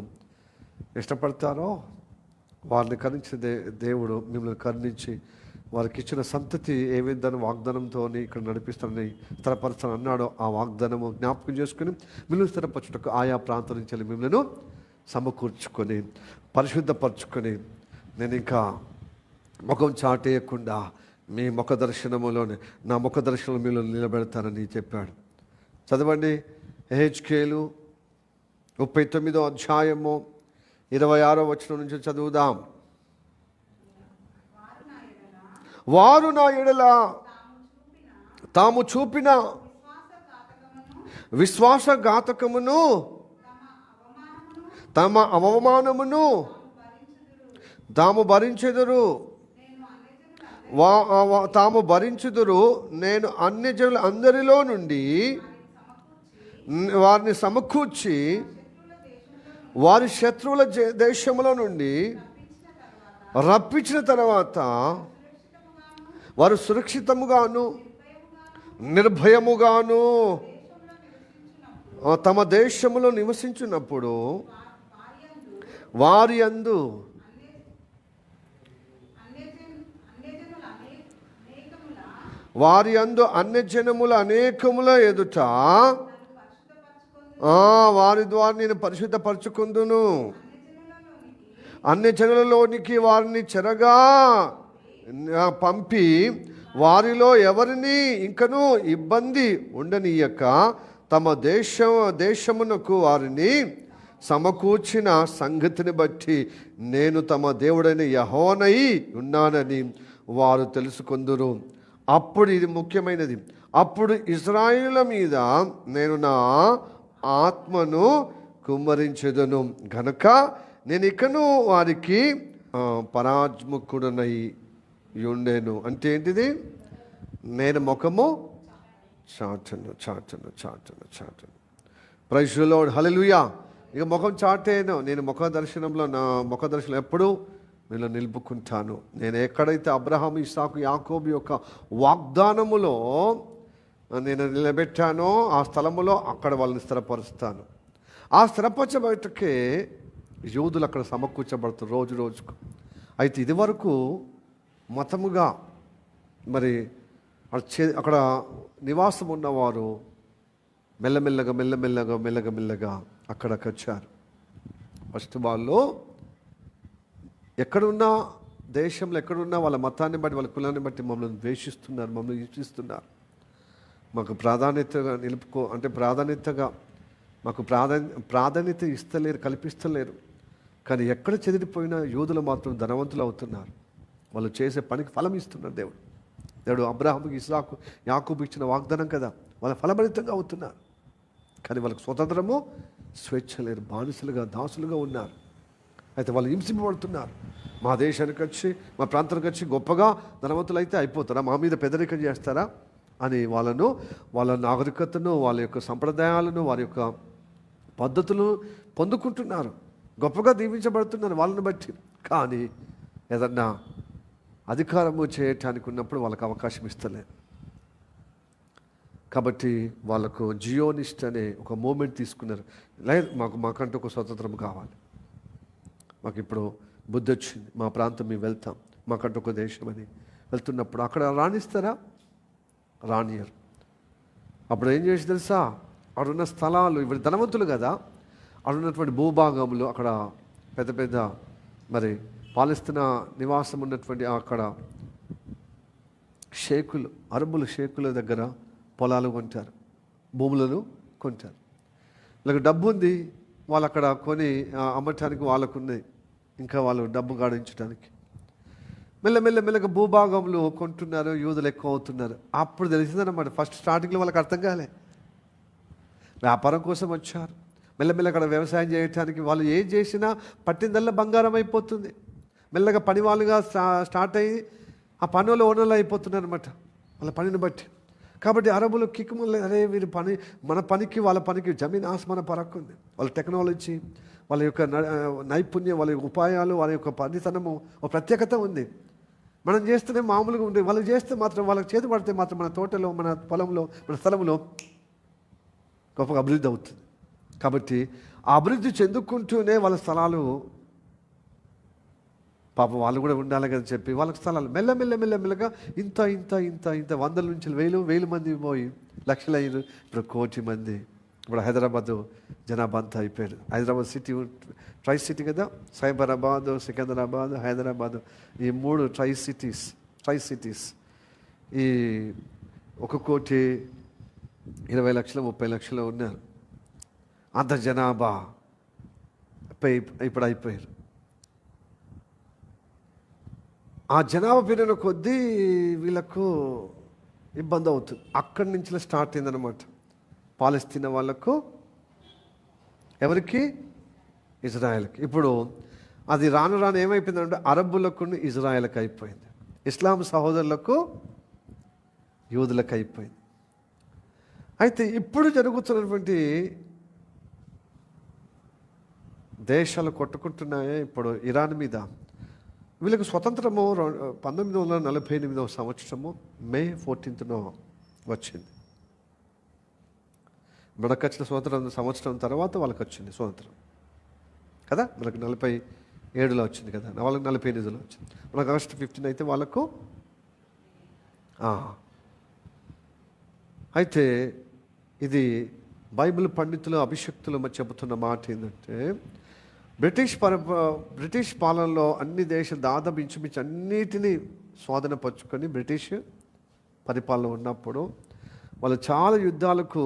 ఇష్టపడతారో వారిని కరుణించిన దేవుడు మిమ్మల్ని కరుణించి వారికి ఇచ్చిన సంతతి ఏమైందని వాగ్దానంతో ఇక్కడ నడిపిస్తానని స్థిరపరచాలని అన్నాడో ఆ వాగ్దానము జ్ఞాపకం చేసుకుని మిమ్మల్ని స్థిరపరచుటకు ఆయా ప్రాంతం నుంచి మిమ్మల్ని సమకూర్చుకొని పరిశుద్ధపరచుకొని నేను ఇంకా ముఖం చాటేయకుండా మీ ముఖ దర్శనములోనే నా ముఖ దర్శనంలో మీరు నిలబెడతానని చెప్పాడు. చదవండి యెహెజ్కేలు 39వ అధ్యాయము 26వ వచనం నుంచి చదువుదాం. వారు నా ఎడల తాము చూపిన విశ్వాసఘాతకమును తమ అవమానమును తాము భరించెదరు, తాము భరించుదురు. నేను అన్యజనుల అందరిలో నుండి వారిని సమకూర్చి వారి శత్రువుల దేశములో నుండి రప్పించిన తర్వాత వారు సురక్షితముగాను నిర్భయముగాను తమ దేశములో నివసించున్నప్పుడు వారి యందు అన్యజనముల అనేకముల ఎదుట వారి ద్వారా నేను పరిశుద్ధపరచుకుందును. అన్యజనులలోనికి వారిని చెరగా పంపి వారిలో ఎవరిని ఇంకనూ ఇబ్బంది ఉండనీయక తమ దేశమునకు వారిని సమకూర్చిన సంగతిని బట్టి నేను తమ దేవుడైన యెహోవానై ఉన్నానని వారు తెలుసుకొందురు. అప్పుడు ఇది ముఖ్యమైనది, అప్పుడు ఇశ్రాయేలుల మీద నేను నా ఆత్మను కుమ్మరించెదను గనుక నేను ఇకను వారికి పరాజ్ముఖుడనై ఉండేను. అంటే ఏంటిది? నేను ముఖము చాటను. ప్రైజ్ ది లార్డ్, హల్లెలూయా. ఇక ముఖం చాటేను. నేను ముఖ దర్శనంలో నా ముఖ దర్శనం ఎప్పుడూ నేను నిలుపుకుంటాను. నేను ఎక్కడైతే అబ్రహాము, ఇస్సాకు, యాకోబు యొక్క వాగ్దానములో నేను నిలబెట్టానో ఆ స్థలములో అక్కడ వాళ్ళని స్థిరపరుస్తాను. ఆ స్థిరపరచబట్టకే యోధులు అక్కడ సమకూర్చబడుతారు రోజు రోజుకు. అయితే ఇది వరకు మతముగా మరి అక్కడ నివాసం ఉన్నవారు మెల్లమెల్లగా అక్కడికి వచ్చారు. ఫస్ట్ వాళ్ళు ఎక్కడున్నా దేశంలో ఎక్కడున్నా వాళ్ళ మతాన్ని బట్టి వాళ్ళ కులాన్ని బట్టి మమ్మల్ని ద్వేషిస్తున్నారు, మమ్మల్ని హింసిస్తున్నారు. మాకు ప్రాధాన్యతగా ప్రాధాన్యతగా మాకు ప్రాధాన్యత ఇస్తలేరు, కల్పిస్తలేరు. కానీ ఎక్కడ చెదిరిపోయినా యోధులు మాత్రం ధనవంతులు అవుతున్నారు. వాళ్ళు చేసే పనికి ఫలం ఇస్తున్నారు దేవుడు అబ్రహాముకి, ఇస్సాకు, యాకోబు ఇచ్చిన వాగ్దానం కదా, వాళ్ళ ఫలభరితంగా అవుతున్నారు. కానీ వాళ్ళకి స్వతంత్రము, స్వేచ్ఛ లేరు, బానిసలుగా దాసులుగా ఉన్నారు. అయితే వాళ్ళు హింసింపబడుతున్నారు. మా దేశానికి వచ్చి మా ప్రాంతానికి వచ్చి గొప్పగా ధనవంతులు అయితే అయిపోతారా, మా మీద పెదరికం చేస్తారా అని వాళ్ళ నాగరికతను, వాళ్ళ యొక్క సంప్రదాయాలను, వారి యొక్క పద్ధతులు పొందుకుంటున్నారు, గొప్పగా దీవించబడుతున్నారు వాళ్ళని బట్టి. కానీ ఏదన్నా అధికారము చేయటానికి ఉన్నప్పుడు వాళ్ళకి అవకాశం ఇస్తలేదు. కాబట్టి వాళ్ళకు జియోనిస్ట్ అనే ఒక మూమెంట్ తీసుకున్నారు. లేదు, మాకంటూ ఒక స్వతంత్రం కావాలి, మాకు ఇప్పుడు బుద్ధి వచ్చింది, మా ప్రాంతం మేము వెళ్తాం, మాకంటూ ఒక దేశం అని వెళ్తున్నప్పుడు అక్కడ రాణిస్తారా? రానియరు. అప్పుడు ఏం చేసి తెలుసా, అక్కడున్న స్థలాలు, ఇప్పుడు ధనవంతులు కదా, అక్కడున్నటువంటి భూభాగంలో అక్కడ పెద్ద పెద్ద మరి పాలస్తీనా నివాసం ఉన్నటువంటి అక్కడ షేకులు, అరబులు షేకుల దగ్గర పొలాలు కొంటారు, భూములను కొంటారు. వీళ్ళకి డబ్బు ఉంది, వాళ్ళు అక్కడ కొని అమ్మటానికి వాళ్ళకున్నాయి, ఇంకా వాళ్ళు డబ్బు గాడించడానికి మెల్లగా భూభాగంలో కొంటున్నారు, యూదులు ఎక్కువ అవుతున్నారు. అప్పుడు తెలిసిందన్నమాట. ఫస్ట్ స్టార్టింగ్లో వాళ్ళకి అర్థం కాలే, వ్యాపారం కోసం వచ్చారు. మెల్లమెల్ల అక్కడ వ్యవసాయం చేయడానికి వాళ్ళు ఏం చేసినా పట్టిందల్లా బంగారం అయిపోతుంది. మెల్లగా పని వాళ్ళుగా స్టార్ట్ అయ్యి ఆ పనుల ఓనర్లు అయిపోతున్నారు అనమాట, వాళ్ళ పనిని బట్టి. కాబట్టి అరబులు కిక్కుమల్లే, అరే వీరి పని, మన పనికి వాళ్ళ పనికి జమీన్ ఆస్మాన పరకు ఉంది. వాళ్ళ టెక్నాలజీ, వాళ్ళ యొక్క నైపుణ్యం, వాళ్ళ యొక్క ఉపాయాలు, వాళ్ళ యొక్క పనితనము, ఒక ప్రత్యేకత ఉంది. మనం చేస్తేనే మామూలుగా ఉంది, వాళ్ళు చేస్తే మాత్రం, వాళ్ళకి చేతి పడితే మాత్రం మన తోటలో, మన పొలంలో, మన స్థలంలో గొప్పగా అభివృద్ధి అవుతుంది. కాబట్టి ఆ అభివృద్ధి చెందుకుంటూనే వాళ్ళ స్థలాలు, పాపం వాళ్ళు కూడా ఉండాలి కదా చెప్పి వాళ్ళకి స్థలాలు మెల్లగా ఇంత వందల నుంచి వేలు మంది పోయి లక్షలు అయ్యారు. ఇప్పుడు 1 కోటి మంది. ఇప్పుడు హైదరాబాద్ జనాభా అంతా అయిపోయారు. హైదరాబాద్ సిటీ ట్రై సిటీ కదా, సైబరాబాద్, సికింద్రాబాద్, హైదరాబాద్, ఈ 3 ట్రై సిటీస్ ఈ 1,20,00,000 30,00,000 ఉన్నారు. అంత జనాభా ఇప్పుడు అయిపోయారు. ఆ జనాభా పెరిగిన కొద్దీ వీళ్ళకు ఇబ్బంది అవుతుంది. అక్కడి నుంచి స్టార్ట్ అయిందనమాట. పాలస్తీనా వాళ్ళకు, ఎవరికి? ఇజ్రాయెల్కి. ఇప్పుడు అది రాను ఏమైపోయిందంటే అరబ్బులకు ఇజ్రాయెల్కి అయిపోయింది, ఇస్లాం సహోదరులకు యూదులకు అయిపోయింది. అయితే ఇప్పుడు జరుగుతున్నటువంటి దేశాలు కొట్టుకుంటున్నాయి. ఇప్పుడు ఇరాన్ మీద వీళ్ళకి స్వతంత్రము 1948 సంవత్సరము మే 14న వచ్చింది. మనకు వచ్చిన సంవత్సరం తర్వాత వాళ్ళకి వచ్చింది స్వతంత్రం కదా. మనకు 47లో వచ్చింది కదా, వాళ్ళకి 48లో వచ్చింది. మనకు ఆగస్టు 15 అయితే వాళ్ళకు. అయితే ఇది బైబిల్ పండితులు, అభిషక్తులు చెబుతున్న మాట ఏంటంటే, బ్రిటిష్ పాలనలో అన్ని దేశాలు దాదాపు ఇంచుమించు అన్నిటినీ స్వాధీనపరుచుకొని బ్రిటిష్ పరిపాలన ఉన్నప్పుడు వాళ్ళు చాలా యుద్ధాలకు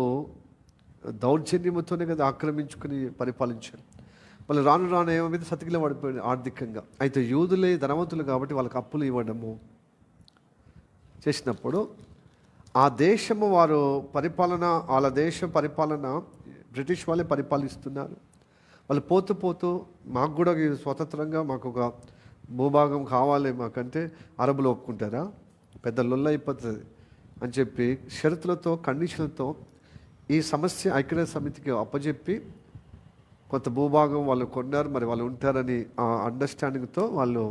దౌర్జన్యముతోనే కదా ఆక్రమించుకుని పరిపాలించారు. వాళ్ళు రాను ఏమైతే సతికిల పడిపోయింది ఆర్థికంగా. అయితే యూదులే ధనవంతులు కాబట్టి వాళ్ళకి అప్పులు ఇవ్వడము చేసినప్పుడు ఆ దేశము వారు పరిపాలన, వాళ్ళ దేశం పరిపాలన బ్రిటిష్ వాళ్ళే పరిపాలిస్తున్నారు. వాళ్ళు పోతూ మాకు కూడా స్వతంత్రంగా మాకు ఒక భూభాగం కావాలి మాకంటే అరబులు ఒప్పుకుంటారా? పెద్ద లొల్ల అయిపోతుంది అని చెప్పి షరతులతో, కండిషన్లతో ఈ సమస్య ఐక్యరాజ్య సమితికి అప్పచెప్పి కొంత భూభాగం వాళ్ళు కొన్నారు. మరి వాళ్ళు ఉంటారని ఆ అండర్స్టాండింగ్తో వాళ్ళు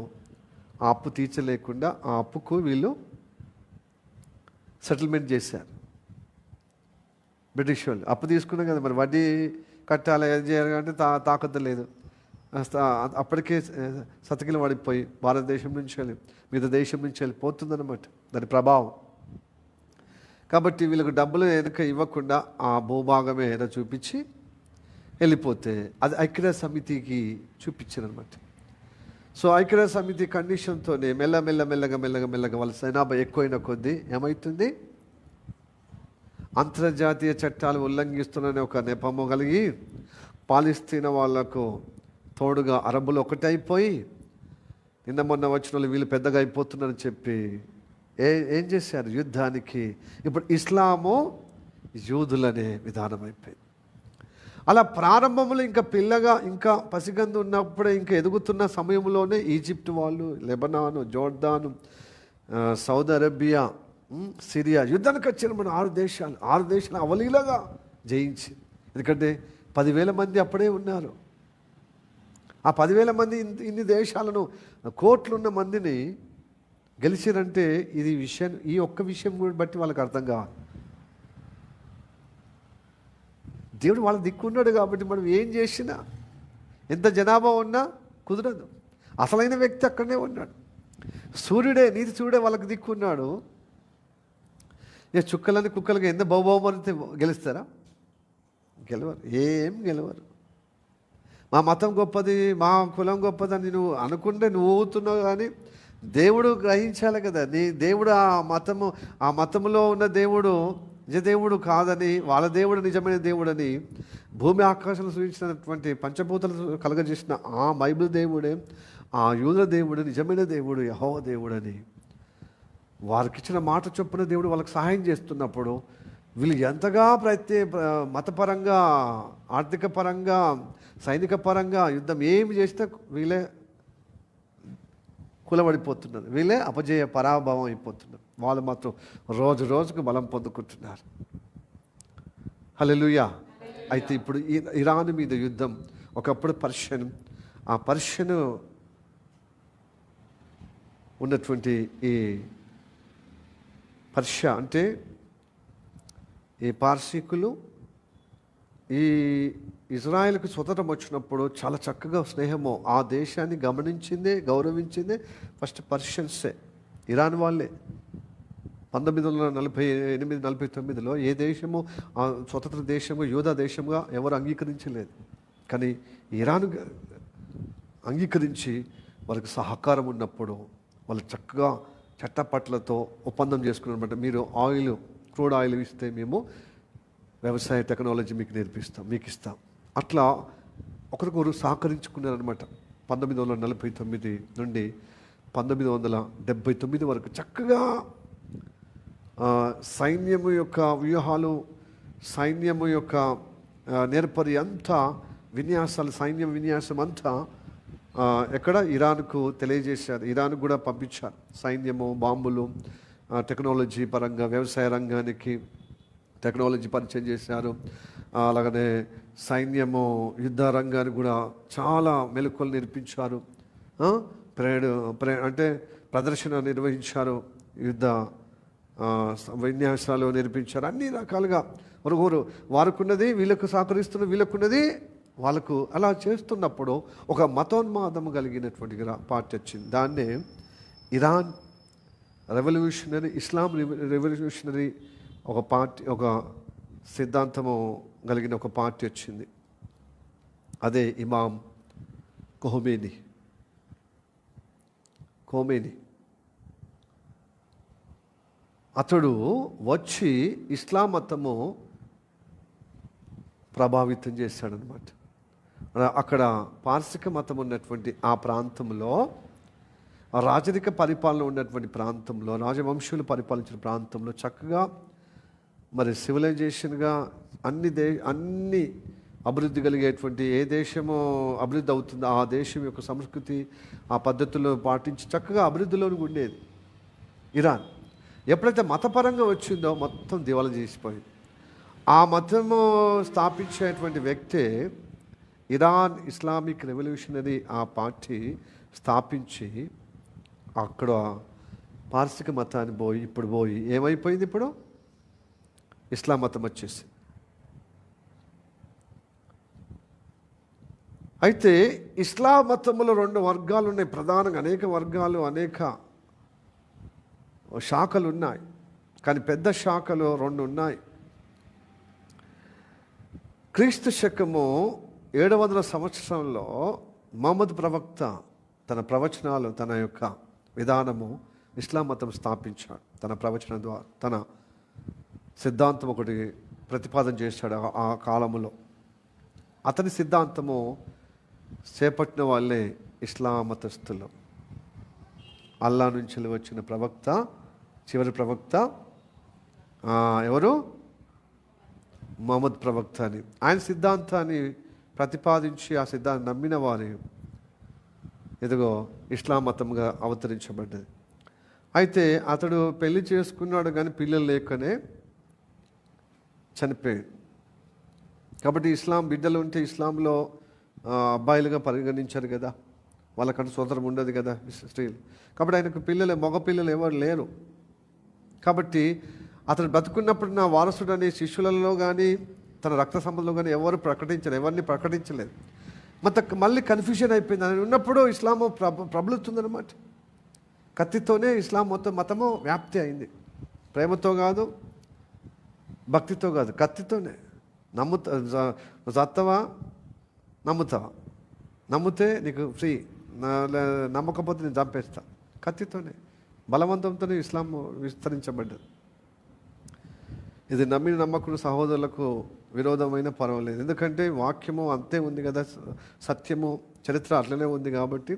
ఆ అప్పు తీర్చలేకుండా ఆ అప్పుకు వీళ్ళు సెటిల్మెంట్ చేశారు. బ్రిటిష్ వాళ్ళు అప్పు తీసుకున్నాం కదా, మరి వడ్డీ కట్టాలి, ఏం చేయాలంటే తాకద్దు లేదు. అప్పటికే సతకిల పడిపోయి భారతదేశం నుంచి వెళ్ళి మిగతా దేశం నుంచి వెళ్ళిపోతుందన్నమాట దాని ప్రభావం. కాబట్టి వీళ్ళకు డబ్బులు వెనక ఇవ్వకుండా ఆ భూభాగమే ఏదో చూపించి వెళ్ళిపోతే అది ఐక్యరాజ్య సమితికి చూపించారనమాట. సో ఐక్యరాజ్య సమితి కండిషన్తోనే మెల్లగా వాళ్ళ జనాభా ఎక్కువైన కొద్దీ ఏమవుతుంది, అంతర్జాతీయ చట్టాలు ఉల్లంఘిస్తున్నారనే ఒక నెపము కలిగి పాలస్తీనా వాళ్లకు తోడుగా అరబ్బులు ఒకటైపోయి నిన్న మొన్న వచ్చిన వాళ్ళు వీళ్ళు పెద్దగా అయిపోతున్నారని చెప్పి ఏం చేశారు, యుద్ధానికి. ఇప్పుడు ఇస్లాము యూదులనే విధానం అయిపోయింది. అలా ప్రారంభంలో ఇంకా పసిగందు ఉన్నప్పుడే ఇంకా ఎదుగుతున్న సమయంలోనే ఈజిప్ట్ వాళ్ళు, లెబనాను, జోర్దాను, సౌదీ అరేబియా, సిరియా యుద్ధానికి వచ్చిన మన 6 దేశాలు అవలీలగా జయించి. ఎందుకంటే 10,000 మంది అప్పుడే ఉన్నారు. ఆ 10,000 మంది ఇన్ని దేశాలను కోట్లున్న మందిని గెలిచిరంటే ఈ ఒక్క విషయం కూడా బట్టి వాళ్ళకి అర్థం కావాలి. దేవుడు వాళ్ళ దిక్కున్నాడు కాబట్టి మనం ఏం చేసినా, ఎంత జనాభా ఉన్నా కుదరదు. అసలైన వ్యక్తి అక్కడనే ఉన్నాడు. నీతి సూర్యుడే వాళ్ళకి దిక్కున్నాడు. చుక్కలని కుక్కలకి ఎంత బహుబహుమని గెలుస్తారా? గెలవరు, ఏం గెలవరు. మా మతం గొప్పది, మా కులం గొప్పదని నువ్వు అనుకుంటే నువ్వు ఊతున్నావు, కానీ దేవుడు గ్రహించాలి కదా. దేవుడు ఆ మతంలో ఉన్న దేవుడు నిజదేవుడు కాదని, వాళ్ళ దేవుడు నిజమైన దేవుడని, భూమి ఆకాశాలను సృష్టించినటువంటి పంచభూతాలు కలగజేసిన ఆ బైబిల్ దేవుడే, ఆ యూదుల దేవుడు నిజమైన దేవుడు యెహోవా దేవుడని వారికి ఇచ్చిన మాట చొప్పున దేవుడు వాళ్ళకి సహాయం చేస్తున్నప్పుడు వీళ్ళు ఎంతగా మతపరంగా, ఆర్థిక పరంగా, సైనిక పరంగా యుద్ధం ఏమి చేసినా వీళ్ళే కూలబడిపోతున్నారు, వీళ్ళే పరాభవం అయిపోతున్నారు. వాళ్ళు మాత్రం రోజు రోజుకు బలం పొందుకుంటున్నారు. హల్లెలూయా. అయితే ఇప్పుడు ఇరాన్ మీద యుద్ధం. ఒకప్పుడు ఆ పర్షియన్ ఉన్నటువంటి ఈ పర్షియా అంటే ఈ పార్సీకులు ఈ ఇజ్రాయెల్కి స్వతంత్రం వచ్చినప్పుడు చాలా చక్కగా స్నేహము ఆ దేశాన్ని గౌరవించిందే ఫస్ట్ పర్షియన్సే, ఇరాన్ వాళ్ళే. 1948-49లో ఏ దేశము స్వతంత్ర దేశంగా, యూదా దేశంగా ఎవరు అంగీకరించలేదు. కానీ ఇరాన్ అంగీకరించి వాళ్ళకి సహకారం ఉన్నప్పుడు వాళ్ళు చక్కగా చట్టపట్లతో ఒప్పందం చేసుకున్నారన్నమాట. మీరు క్రూడ్ ఆయిల్ ఇస్తే మేము వ్యవసాయ టెక్నాలజీ మీకు ఇస్తాం. అట్లా ఒకరికొకరు సహకరించుకున్నారనమాట. 1949 నుండి 1979 వరకు చక్కగా సైన్యము యొక్క వ్యూహాలు, సైన్యము యొక్క నేర్పరి అంతా సైన్యం విన్యాసం అంతా ఎక్కడ ఇరాన్కు తెలియజేశారు. ఇరాన్కు కూడా పంపించారు సైన్యము, బాంబులు, టెక్నాలజీ పరంగా వ్యవసాయ రంగానికి టెక్నాలజీ పరిచయం చేశారు. అలాగనే సైన్యము యుద్ధ రంగానికి కూడా చాలా మెలకువలు నేర్పించారు. అంటే ప్రదర్శన నిర్వహించారు, యుద్ధ విన్యాసాలు నేర్పించారు. అన్ని రకాలుగా వారికున్నది వీళ్ళకు సహకరిస్తున్న, వీళ్ళకున్నది వాళ్ళకు. అలా చేస్తున్నప్పుడు ఒక మతోన్మాదం కలిగినటువంటి పార్టీ వచ్చింది. దాన్నే ఇరాన్ ఇస్లాం రెవల్యూషనరీ ఒక పార్టీ, ఒక సిద్ధాంతము కలిగిన ఒక పార్టీ వచ్చింది. అదే ఇమాం ఖొమేని. అతడు వచ్చి ఇస్లాం మతము ప్రభావితం చేశాడనమాట. అక్కడ పార్సిక మతం ఉన్నటువంటి ఆ ప్రాంతంలో, రాజరిక పరిపాలన ఉన్నటువంటి ప్రాంతంలో, రాజవంశులు పరిపాలించిన ప్రాంతంలో చక్కగా సివిలైజేషన్గా అన్ని అభివృద్ధి కలిగేటువంటి, ఏ దేశము అభివృద్ధి అవుతుందో ఆ దేశం యొక్క సంస్కృతి, ఆ పద్ధతుల్లో పాటించి చక్కగా అభివృద్ధిలోకి ఉండేది ఇరాన్. ఎప్పుడైతే మతపరంగా వచ్చిందో మొత్తం దివాలా చేసిపోయింది. ఆ మతము స్థాపించేటువంటి వ్యక్తే ఇరాన్ ఇస్లామిక్ రెవల్యూషనరీ ఆ పార్టీ స్థాపించి అక్కడ పార్సిక మతాన్ని పోయి ఏమైపోయింది? ఇప్పుడు ఇస్లాం మతం వచ్చేసి. అయితే ఇస్లాం మతంలో 2 వర్గాలు ఉన్నాయి ప్రధానంగా. అనేక వర్గాలు, అనేక శాఖలు ఉన్నాయి, కానీ పెద్ద శాఖలు 2 ఉన్నాయి. క్రీస్తు శకము 700 సంవత్సరంలో మహమ్మద్ ప్రవక్త తన ప్రవచనాలు, తన యొక్క విధానము, ఇస్లాం మతం స్థాపించాడు. తన ప్రవచనం ద్వారా తన సిద్ధాంతం ఒకటి ప్రతిపాదన చేశాడు. ఆ కాలంలో అతని సిద్ధాంతము చేపట్టిన వాళ్ళే ఇస్లాం మతస్థులు. అల్లా నుంచి వచ్చిన ప్రవక్త, చివరి ప్రవక్త ఎవరు? మహమ్మద్ ప్రవక్త అని. ఆయన సిద్ధాంతాన్ని ప్రతిపాదించి ఆ సిద్ధాంతం నమ్మిన వారి ఎదుగో ఇస్లాం మతంగా అవతరించబడ్డది. అయితే అతడు పెళ్లి చేసుకున్నాడు, కానీ పిల్లలు లేకనే చనిపోయాడు. కాబట్టి ఇస్లాం బిడ్డలు ఉంటే ఇస్లాంలో అబ్బాయిలుగా పరిగణించారు కదా, వాళ్ళకంటే స్వతంత్రం ఉండదు కదా స్త్రీలు. కాబట్టి ఆయనకు మగ పిల్లలు ఎవరు లేరు. కాబట్టి అతను బ్రతుకున్నప్పుడు నా వారసుడు అనే శిష్యులలో కానీ తన రక్త సంబంధంలో కానీ ఎవరిని ప్రకటించలేదు. మళ్ళీ కన్ఫ్యూజన్ అయిపోయింది. ఆయన ఉన్నప్పుడు ఇస్లాము ప్రబలుతుందన్నమాట. కత్తితోనే ఇస్లాం మతము వ్యాప్తి అయింది. ప్రేమతో కాదు, భక్తితో కాదు, కత్తితోనే. చత్తవా, నమ్ముతావా, నమ్మితే నీకు ఫ్రీ, నమ్మకపోతే నేను చంపేస్తా. కత్తితోనే, బలవంతంతోనే ఇస్లాం విస్తరించబడ్డది. ఇది నమ్మకుడు సహోదరులకు విరోధమైన పర్వాలేదు. ఎందుకంటే వాక్యము అంతే ఉంది కదా, సత్యము చరిత్ర అట్లనే ఉంది. కాబట్టి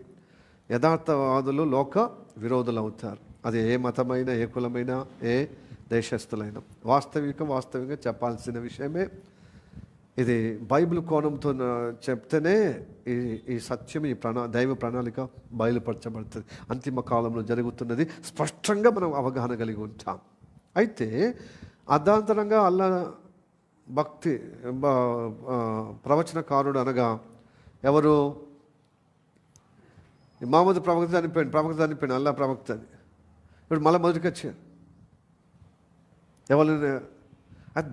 యథార్థవాదులు లోక విరోధులు అవుతారు. అది ఏ మతమైనా, ఏ కులమైనా, ఏ దేశస్థులైనా. వాస్తవికంగా చెప్పాల్సిన విషయమే ఇది. బైబిల్ కోణంతో చెప్తేనే ఈ సత్యం, ఈ దైవ ప్రణాళిక బయలుపరచబడుతుంది. అంతిమ కాలంలో జరుగుతున్నది స్పష్టంగా మనం అవగాహన కలిగి ఉంటాం. అయితే అర్ధాంతరంగా భక్తి ప్రవచనకారుడు అనగా ఎవరు? మహమ్మద్ ప్రవక్త చనిపోయింది, అల్లా ప్రవక్త అని. ఇప్పుడు మళ్ళీ మొదటికి వచ్చారు ఎవరు?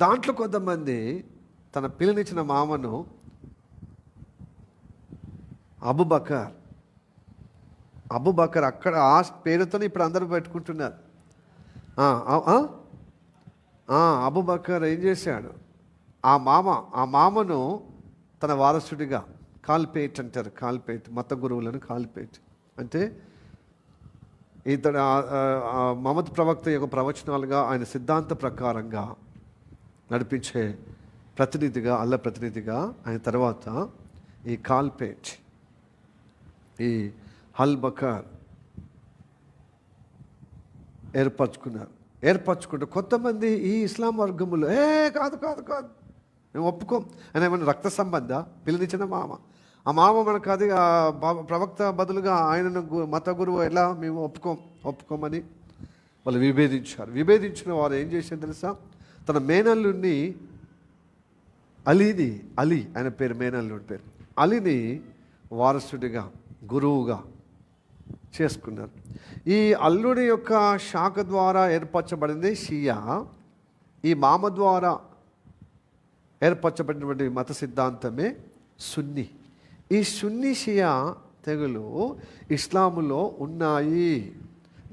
దాంట్లో కొంతమంది తన పిల్లనిచ్చిన మామను అబూబకర్ అక్కడ ఆ పేరుతోనే ఇప్పుడు అందరూ పెట్టుకుంటున్నారు. అబూబకర్ ఏం చేశాడు? ఆ మామను తన వారసుడిగా కాల్పేట్ అంటారు. కాల్పేట్ మత గురువులను కాల్పేట్ అంటే ఇతడు మహమ్మద్ ప్రవక్త యొక్క ప్రవచనాలుగా ఆయన సిద్ధాంత ప్రకారంగా నడిపించే ప్రతినిధిగా, ప్రతినిధిగా ఆయన తర్వాత ఈ కాల్పేట్, ఈ హల్బకర్ ఏర్పరచుకుంటూ కొంతమంది ఈ ఇస్లాం వర్గములు కాదు మేము ఒప్పుకోం అని. ఏమన్నా రక్త సంబంధ పిల్లనిచ్చిన మామ, ఆ మామ మనకు అది ప్రవక్త బదులుగా ఆయనను మత గురువు ఎలా మేము ఒప్పుకోమని వాళ్ళు విభేదించిన వారు ఏం చేశారు తెలుసా? తన మేనల్లుడిని అలీ ఆయన పేరు, మేనల్లుడి పేరు అలీని వారసుడిగా, గురువుగా చేసుకున్నారు. ఈ అల్లుడి యొక్క శాఖ ద్వారా ఏర్పరచబడింది షియా. ఈ మామ ద్వారా ఏర్పరచబడినటువంటి మత సిద్ధాంతమే సున్నీ. ఈ సున్నీ షియా తెగలు ఇస్లాములో ఉన్నాయి.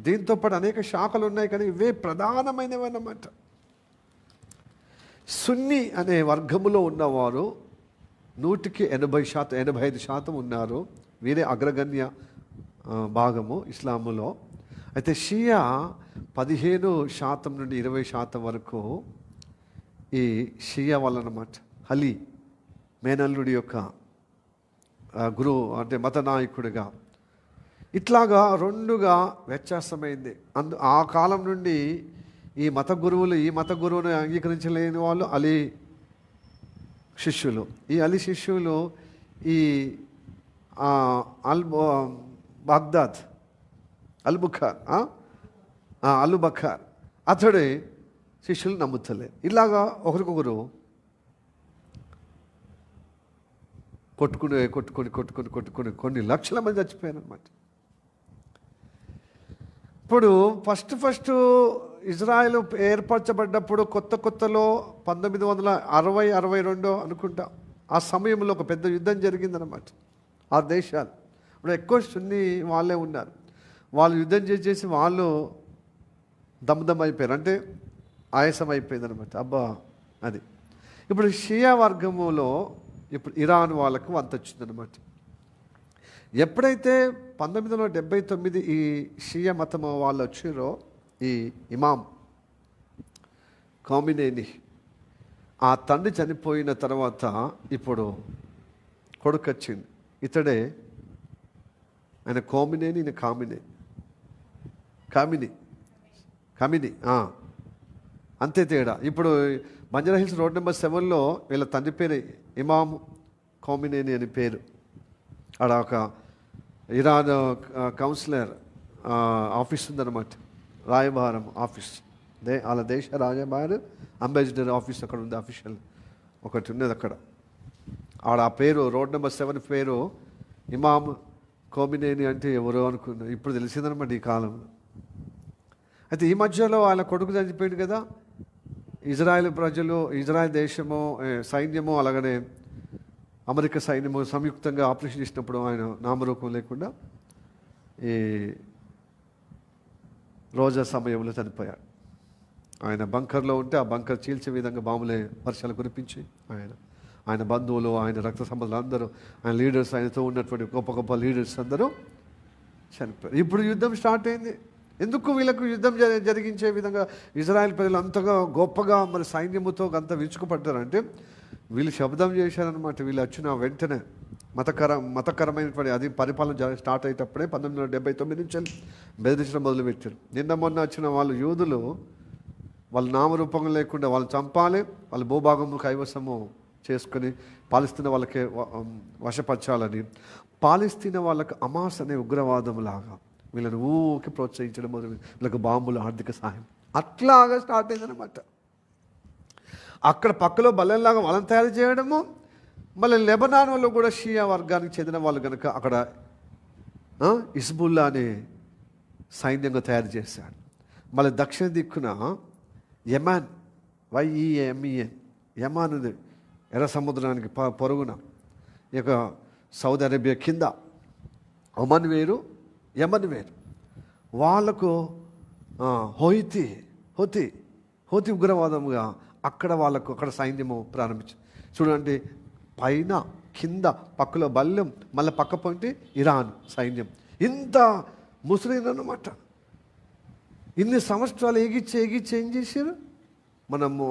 దీంతోపాటు అనేక శాఖలు ఉన్నాయి, కానీ ఇవే ప్రధానమైనవి అన్నమాట. సున్నీ అనే వర్గములో ఉన్నవారు 100కి 85% ఉన్నారు. వీరే అగ్రగణ్య భాగము ఇస్లాములో. అయితే షియా 15% నుండి 20% వరకు ఈ షియా వాళ్ళనమాట. అలీ మేనల్లుడి యొక్క గురువు అంటే మత నాయకుడిగా. ఇట్లాగా రెండుగా వ్యత్యాసమైంది. ఆ కాలం నుండి ఈ మత గురువును అంగీకరించలేని వాళ్ళు అలీ శిష్యులు. ఈ అలీ శిష్యులు ఈ అల్బుఖార్ అతడి శిష్యులు నమ్ముతలేరు. ఇలాగా ఒకరికొకరు కొట్టుకుని కొన్ని లక్షల మంది చచ్చిపోయారు అన్నమాట. ఇప్పుడు ఫస్ట్ ఇజ్రాయెల్ ఏర్పరచబడ్డప్పుడు కొత్తలో 1960-62 అనుకుంటా, ఆ సమయంలో ఒక పెద్ద యుద్ధం జరిగిందనమాట. ఆ దేశాలు ఇప్పుడు ఎక్కువ సున్నీ వాళ్ళే ఉన్నారు. వాళ్ళు యుద్ధం చేసి వాళ్ళు దమ్దమ్ అయిపోయారు, అంటే ఆయాసం అయిపోయింది అనమాట. అది ఇప్పుడు షియా వర్గములో ఇప్పుడు ఇరాన్ వాళ్ళకు అంత వచ్చిందనమాట. ఎప్పుడైతే 1979 ఈ షియా మతం వాళ్ళు వచ్చారో, ఈ ఇమాం ఖొమైనీ ఆ తండ్రి చనిపోయిన తర్వాత ఇప్పుడు కొడుకు వచ్చింది. ఇతడే ఆయన ఖొమైనీ, ఈయన కామిని అంతే తేడా. ఇప్పుడు బంజారా హిల్స్ రోడ్ నెంబర్ 7లో వీళ్ళ తండ్రి పేరు ఇమాం ఖొమైనీ అని పేరు. ఆడ ఒక ఇరాన్ కౌన్సిలర్ ఆఫీస్ ఉందన్నమాట, రాయబారం ఆఫీస్. వాళ్ళ దేశ రాయబార అంబాసిడర్ ఆఫీస్ అక్కడ ఉంది, అఫీషియల్ ఒకటి ఉన్నది అక్కడ. ఆడ ఆ పేరు రోడ్ నెంబర్ 7 పేరు ఇమామ్ కోమినేని అంటే ఎవరో అనుకున్నా, ఇప్పుడు తెలిసిందనమాట ఈ కాలంలో. అయితే ఈ మధ్యలో ఆయన కొడుకు చనిపోయింది కదా. ఇజ్రాయెల్ ప్రజలు, ఇజ్రాయెల్ దేశము సైన్యము అలాగనే అమెరికా సైన్యము సంయుక్తంగా ఆపరేషన్ చేసినప్పుడు ఆయన నామరూపం లేకుండా ఈ రోజా సమయంలో చనిపోయాడు. ఆయన బంకర్లో ఉంటే ఆ బంకర్ చీల్చే విధంగా బాంబులే వర్షాలు కురిపించి ఆయన బంధువులు, ఆయన రక్త సంబంధాలు అందరూ, ఆయన లీడర్స్, ఆయనతో ఉన్నటువంటి గొప్ప గొప్ప లీడర్స్ అందరూ చనిపోయారు. ఇప్పుడు యుద్ధం స్టార్ట్ అయింది. ఎందుకు వీళ్ళకు యుద్ధం జరిగించే విధంగా ఇజ్రాయెల్ ప్రజలు అంతగా గొప్పగా మరి సైన్యముతో అంత విరుచుకుపడ్డారంటే వీళ్ళు శబ్దం చేశారనమాట. వీళ్ళు వచ్చిన వెంటనే మతకరమైనటువంటి అది పరిపాలన స్టార్ట్ అయ్యేటప్పుడే 1979 నుంచి బెదిరించడం మొదలుపెట్టారు. నిన్న మొన్న వచ్చిన వాళ్ళు యూదులు వాళ్ళ నామరూపంగా లేకుండా వాళ్ళు చంపాలి, వాళ్ళ భూభాగము కైవసము చేసుకొని పాలిస్తీనా వాళ్ళకే వశపరచాలని పాలిస్తీనా వాళ్ళకు హమాస్ అనే ఉగ్రవాదం లాగా వీళ్ళని ఊరికి ప్రోత్సహించడం మొదలు, వీళ్ళకి బాంబులు, ఆర్థిక సహాయం అట్లాగా స్టార్ట్ అయిందనమాట. అక్కడ పక్కలో బల్లెల్లాగా వాళ్ళని తయారు చేయడము, మళ్ళీ లెబనాన్లో కూడా షియా వర్గానికి చెందిన వాళ్ళు కనుక అక్కడ హిజ్బుల్లా అనే సైన్యంగా తయారు చేశాడు. మళ్ళీ దక్షిణ దిక్కున యమాన్, YEMEN, యమాన్ ఉంది ఎర్ర సముద్రానికి పొరుగున, ఇక సౌదీ అరేబియా కింద ఒమన్ వేరు, యమన్ వేరు. వాళ్ళకు హోతి ఉగ్రవాదముగా అక్కడ సైన్యము ప్రారంభించింది. చూడండి, పైన కింద పక్కలో బల్యం, మళ్ళీ పక్క పోయింటే ఇరాన్ సైన్యం. ఇంత ముస్లిం అన్నమాట. ఇన్ని సంవత్సరాలు ఎగిచ్చి ఏం చేశారు? మనము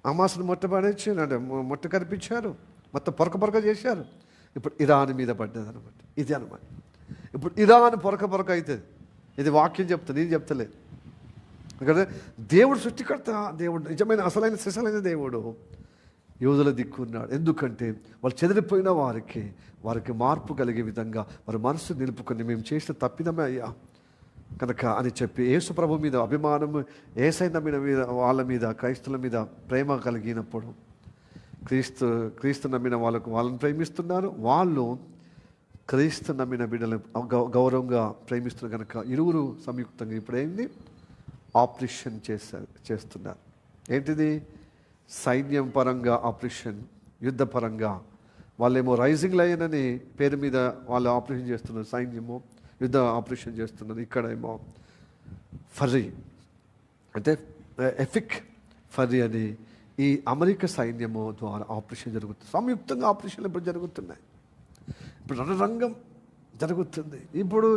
హమాస్ను మొట్టపడేసి అంటే మొట్ట కనిపించారు, మొత్తం పొరక చేశారు. ఇప్పుడు ఇరాన్ మీద పడ్డది అనమాట. ఇది అనమాట. ఇప్పుడు ఇరాన్ పొరక అవుతుంది. ఇది వాక్యం చెప్తుంది, నేను చెప్తలేదు. ఎందుకంటే దేవుడు సృష్టికర్త, దేవుడు నిజమైన అసలైన సిసలైన దేవుడు యూదుల దిక్కున్నాడు. ఎందుకంటే వాళ్ళు చెదిరిపోయిన వారికి మార్పు కలిగే విధంగా వారి మనసు నిలుపుకొని మేము చేసిన తప్పిదమే అయ్యా కనుక అని చెప్పి యేసు ప్రభు మీద అభిమానం, యేసయ్య మీద వాళ్ళ మీద క్రైస్తవుల మీద ప్రేమ కలిగినప్పుడు క్రీస్తు నమ్మిన వాళ్ళని ప్రేమిస్తున్నారు, వాళ్ళు క్రీస్తు నమ్మిన బిడ్డలను గౌరవంగా ప్రేమిస్తున్నారు కనుక ఇరువురు సంయుక్తంగా ఇప్పుడైంది ఆపరేషన్ చేస్తున్నారు. ఏంటిది? సైన్యం పరంగా ఆపరేషన్, యుద్ధ పరంగా వాళ్ళేమో రైజింగ్ లయన్ అని పేరు మీద వాళ్ళు ఆపరేషన్ చేస్తున్నారు, సైన్యము యుద్ధ ఆపరేషన్ చేస్తున్నారు. ఇక్కడ ఏమో ఫర్రీ అంటే ఎఫిక్ ఫర్రీ అని ఈ అమెరికా సైన్యము ద్వారా ఆపరేషన్ జరుగుతుంది. సంయుక్తంగా ఆపరేషన్లు ఇప్పుడు జరుగుతున్నాయి. ఇప్పుడు రణరంగం జరుగుతుంది. ఇప్పుడు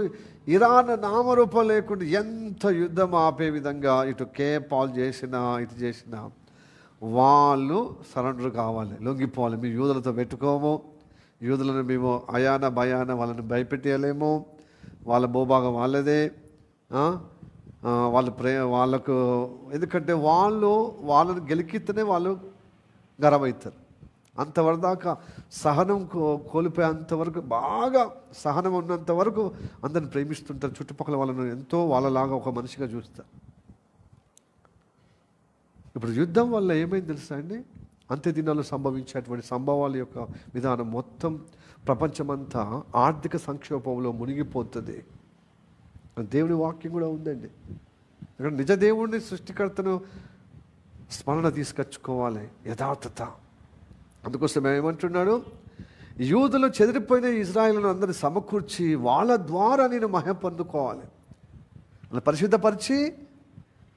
ఇరాన్ నామరూపం లేకుండా ఎంత యుద్ధం ఆపే విధంగా ఇటు పాల్ చేసినా ఇటు చేసినా వాళ్ళు సరెండర్ కావాలి, లొంగిపోవాలి. మేము యూదులతో పెట్టుకోము, యూదులను మేము భయాన వాళ్ళని భయపెట్టేయలేము, వాళ్ళ భూభాగం వాళ్ళదే, వాళ్ళకు ఎందుకంటే వాళ్ళని గెలికితేనే వాళ్ళు గర్వమవుతారు. అంతవరకు దాకా సహనం కోల్పోయేంతవరకు, బాగా సహనం ఉన్నంత వరకు అందరిని ప్రేమిస్తుంటారు. చుట్టుపక్కల వాళ్ళను ఎంతో వాళ్ళలాగా ఒక మనిషిగా చూస్తారు. ఇప్పుడు యుద్ధం వల్ల ఏమైంది తెలుసా అండి? అంత్య దినాల్లో సంభవించేటువంటి సంభవాల యొక్క విధానం మొత్తం ప్రపంచమంతా ఆర్థిక సంక్షోభంలో మునిగిపోతుంది. దేవుని వాక్యం కూడా ఉందండి. ఇక్కడ నిజ దేవుడిని సృష్టికర్తను స్మరణ తీసుకొచ్చుకోవాలి, యథార్థత. అందుకోసం ఏమంటున్నాడు? యూదులు చెదిరిపోయిన ఇజ్రాయేలును అందరిని సమకూర్చి వాళ్ళ ద్వారా నేను మహిమ పొందుకోవాలి, వాళ్ళని పరిశుద్ధపరిచి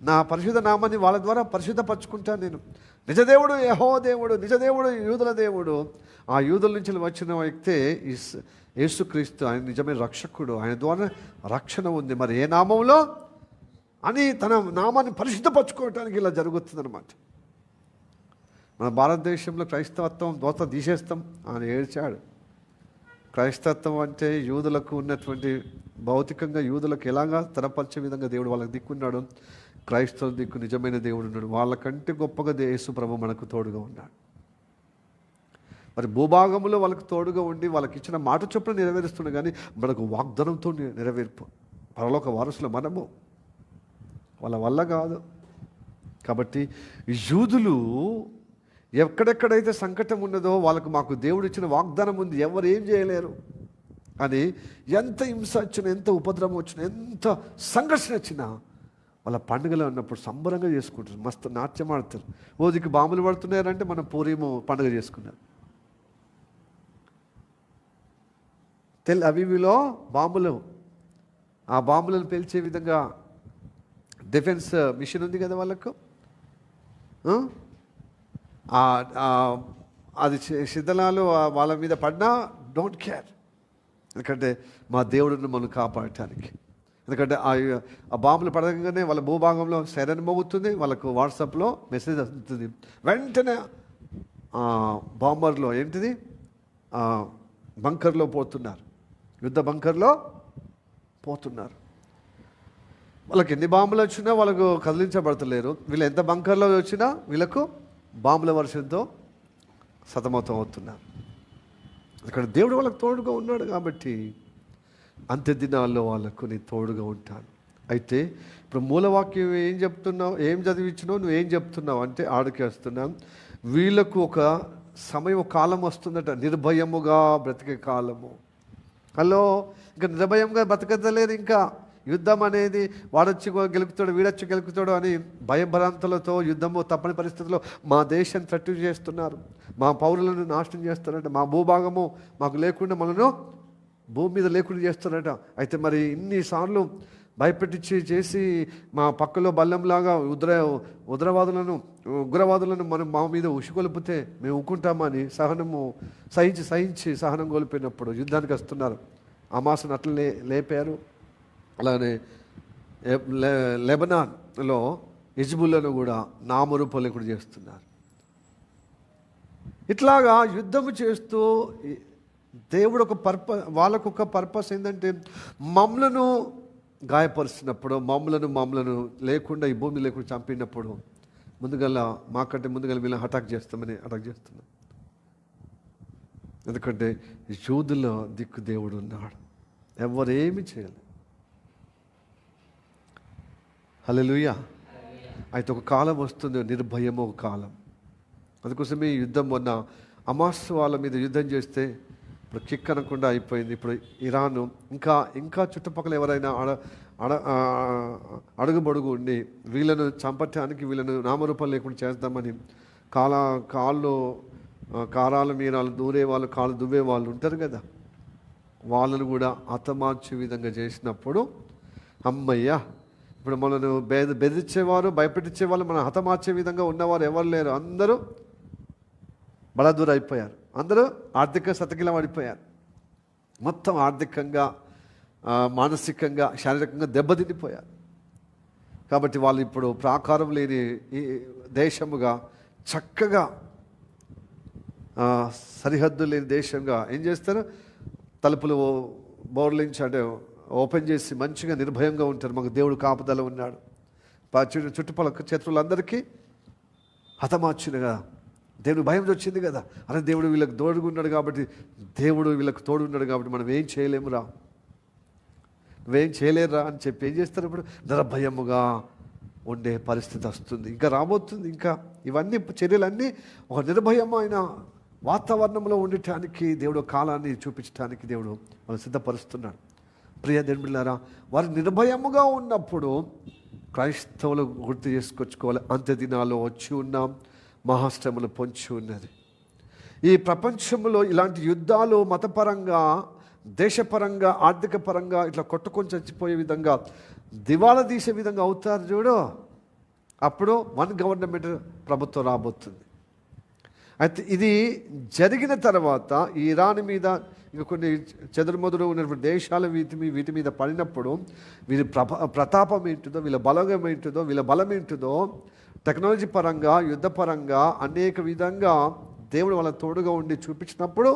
నా పరిశుద్ధ నామాన్ని వాళ్ళ ద్వారా పరిశుద్ధపరచుకుంటాను. నేను నిజదేవుడు యెహోవా దేవుడు, నిజదేవుడు యూదుల దేవుడు. ఆ యూదుల నుంచి వచ్చిన వ్యక్తే యేసుక్రీస్తు. ఆయన నిజమైన రక్షకుడు, ఆయన ద్వారా రక్షణ ఉంది. మరి ఏ నామంలో అని తన నామాన్ని పరిశుద్ధపరచుకోవటానికి ఇలా జరుగుతుందన్నమాట. మన భారతదేశంలో క్రైస్తవత్వం దోత తీసేస్తాం అని ఏడ్చాడు. క్రైస్తవత్వం అంటే యూదులకు ఉన్నటువంటి భౌతికంగా యూదులకు ఎలాగా తరపరిచే విధంగా దేవుడు వాళ్ళకి దిక్కున్నాడు. క్రైస్తవుల దిక్కు నిజమైన దేవుడు ఉన్నాడు. వాళ్ళకంటే గొప్పగా యేసు ప్రభు మనకు తోడుగా ఉన్నాడు. మరి భూభాగంలో వాళ్ళకు తోడుగా ఉండి వాళ్ళకి ఇచ్చిన మాట చొప్పున నెరవేరుస్తున్నాడు. కానీ మనకు వాగ్దానంతో నెరవేర్పు. పరలోక వారసులు మనము, వాళ్ళ వల్ల కాదు. కాబట్టి యూదులు ఎక్కడెక్కడైతే సంకటం ఉన్నదో వాళ్ళకు మాకు దేవుడు ఇచ్చిన వాగ్దానం ఉంది, ఎవరు ఏం చేయలేరు అని. ఎంత హింస వచ్చినా, ఎంత ఉపద్రవం వచ్చినా, ఎంత సంఘర్షణ వచ్చినా వాళ్ళ పండుగలో ఉన్నప్పుడు సంబరంగా చేసుకుంటారు, మస్తు నాట్యం ఆడతారు. ఓదికి బాంబులు పడుతున్నారంటే మనం పూర్వము పండుగ చేసుకున్నారు. అవివిలో బాంబులు, ఆ బాంబులను పేల్చే విధంగా డిఫెన్స్ మిషన్ ఉంది కదా వాళ్ళకు. అది శిథిలాలు వాళ్ళ మీద పడినా డోంట్ కేర్, ఎందుకంటే మా దేవుడిని మనం కాపాడటానికి. ఎందుకంటే ఆ బాంబులు పడగానే వాళ్ళ భూభాగంలో సైరన్ మోగుతుంది, వాళ్ళకు వాట్సాప్లో మెసేజ్ వస్తుంది. వెంటనే బాంబర్లో ఏంటిది బంకర్లో పోతున్నారు, యుద్ధ బంకర్లో పోతున్నారు. వాళ్ళకి ఎన్ని బాంబులు వచ్చినా వాళ్ళకు కదిలించబడతలేరు. వీళ్ళు ఎంత బంకర్లో వచ్చినా వీళ్ళకు బాంబుల వర్షంతో సతమతం అవుతున్నారు. అక్కడ దేవుడు వాళ్ళకు తోడుగా ఉన్నాడు కాబట్టి అంత్య దినాల్లో వాళ్ళకు నేను తోడుగా ఉంటాను. అయితే ఇప్పుడు మూలవాక్యం ఏం చెప్తున్నావు, ఏం చదివించినావు, నువ్వు ఏం చెప్తున్నావు అంటే ఆడికి వస్తున్నాను. వీళ్ళకు ఒక సమయం, కాలం వస్తుందట, నిర్భయముగా బ్రతికే కాలము. హలో, ఇంకా నిర్భయంగా బ్రతకలేరు. ఇంకా యుద్ధం అనేది వాడొచ్చి గెలుపుతాడు, వీడొచ్చి గెలుపుతాడు అని భయభ్రాంతులతో యుద్ధము తప్పని పరిస్థితుల్లో మా దేశాన్ని థ్రెట్ చేస్తున్నారు, మా పౌరులను నాశనం చేస్తారట, మా భూభాగము మాకు లేకుండా మనను భూమి మీద లేకుండా చేస్తారట. అయితే మరి ఇన్నిసార్లు భయపెట్టించి చేసి మా పక్కలో బల్లంలాగా ఉగ్రవాదులను మనం మా మీద ఉసిగొలిపితే మేము ఊకుంటామని సహించి సహనం కోల్పోయినప్పుడు యుద్ధానికి వస్తున్నారు. అమాసను అట్లనే లేపారు. అలానే లెబనాన్లో హిజ్బుల్లను కూడా నామరూపలేకుడు చేస్తున్నారు. ఇట్లాగా యుద్ధము చేస్తూ దేవుడు వాళ్ళకు ఒక పర్పస్ ఏంటంటే మమ్మలను గాయపరుస్తున్నప్పుడు, మమ్మలను లేకుండా ఈ భూమి లేకుండా చంపినప్పుడు మాకంటే ముందుగా వీళ్ళని అటాక్ చేస్తున్నాం. ఎందుకంటే యూదుల దిక్కు దేవుడు ఉన్నాడు, ఎవరేమి చేయాలి. హల్లెలూయా. అయితే ఒక కాలం వస్తుంది, నిర్భయం ఒక కాలం. అందుకోసమే ఈ యుద్ధం మొన్న హమాస్ వాళ్ళ మీద యుద్ధం చేస్తే ఇప్పుడు కిక్ అనకుండా అయిపోయింది. ఇప్పుడు ఇరాన్ ఇంకా చుట్టుపక్కల ఎవరైనా అడుగుబడుగు ఉండి వీళ్ళను చంపటానికి, వీళ్ళను నామరూపం లేకుండా చేద్దామని కారాల మీరాలు దూరే వాళ్ళు, కాళ్ళు దువ్వే వాళ్ళు ఉంటారు కదా, వాళ్ళను కూడా హతమార్చే విధంగా చేసినప్పుడు అమ్మయ్యా, ఇప్పుడు మనను బెదిరించేవారు, భయపెట్టించేవాళ్ళు, మనం హతమార్చే విధంగా ఉన్నవారు ఎవరు లేరు. అందరూ బలదూర అయిపోయారు, అందరూ ఆర్థిక సతకిలం పడిపోయారు. మొత్తం ఆర్థికంగా, మానసికంగా, శారీరకంగా దెబ్బతిండిపోయారు. కాబట్టి వాళ్ళు ఇప్పుడు ప్రాకారం లేని ఈ దేశముగా, చక్కగా సరిహద్దు లేని దేశంగా ఏం చేస్తారు, తలుపులు బోర్లించి అంటే ఓపెన్ చేసి మంచిగా నిర్భయంగా ఉంటారు. మాకు దేవుడు కాపుదల ఉన్నాడు. చుట్టుపక్కల శత్రువులందరికీ హతమార్చిన కదా, దేవుడు భయం వచ్చింది కదా, అరే దేవుడు వీళ్ళకి తోడుగున్నాడు కాబట్టి, మనం ఏం చేయలేమురా, నువ్వేం చేయలేరురా అని చెప్పి ఏం చేస్తారు, ఇప్పుడు నిర్భయముగా ఉండే పరిస్థితి వస్తుంది. ఇంకా రాబోతుంది. ఇంకా ఇవన్నీ చర్యలన్నీ ఒక నిర్భయమైన వాతావరణంలో ఉండటానికి దేవుడు కాలాన్ని చూపించడానికి దేవుడు మనం సిద్ధపరుస్తున్నాడు. ప్రియ దేవులారా, వారు నిర్భయముగా ఉన్నప్పుడు క్రైస్తవులు గుర్తు చేసుకొచ్చుకోవాలి, అంత్య దినాల్లో వచ్చి ఉన్నాం, మహాశ్రమలు పొంచి ఉన్నది. ఈ ప్రపంచంలో ఇలాంటి యుద్ధాలు మతపరంగా, దేశపరంగా, ఆర్థిక పరంగా ఇట్లా కొట్టుకొని చచ్చిపోయే విధంగా, దివాలా తీసే విధంగా అవుతారు చూడు, అప్పుడు వన్ గవర్నమెంట్ ప్రభుత్వం రాబోతుంది. అయితే ఇది జరిగిన తర్వాత ఈ ఇరాన్ మీద ఇంకా కొన్ని చెదురుమదురు ఉన్నటువంటి దేశాలు వీటి మీద పడినప్పుడు వీరి ప్రతాపం ఏంటిదో, వీళ్ళ బలం ఏంటిదో, వీళ్ళ బలం ఏంటిదో, టెక్నాలజీ పరంగా, యుద్ధ పరంగా అనేక విధంగా దేవుడు వాళ్ళ తోడుగా ఉండి చూపించినప్పుడు,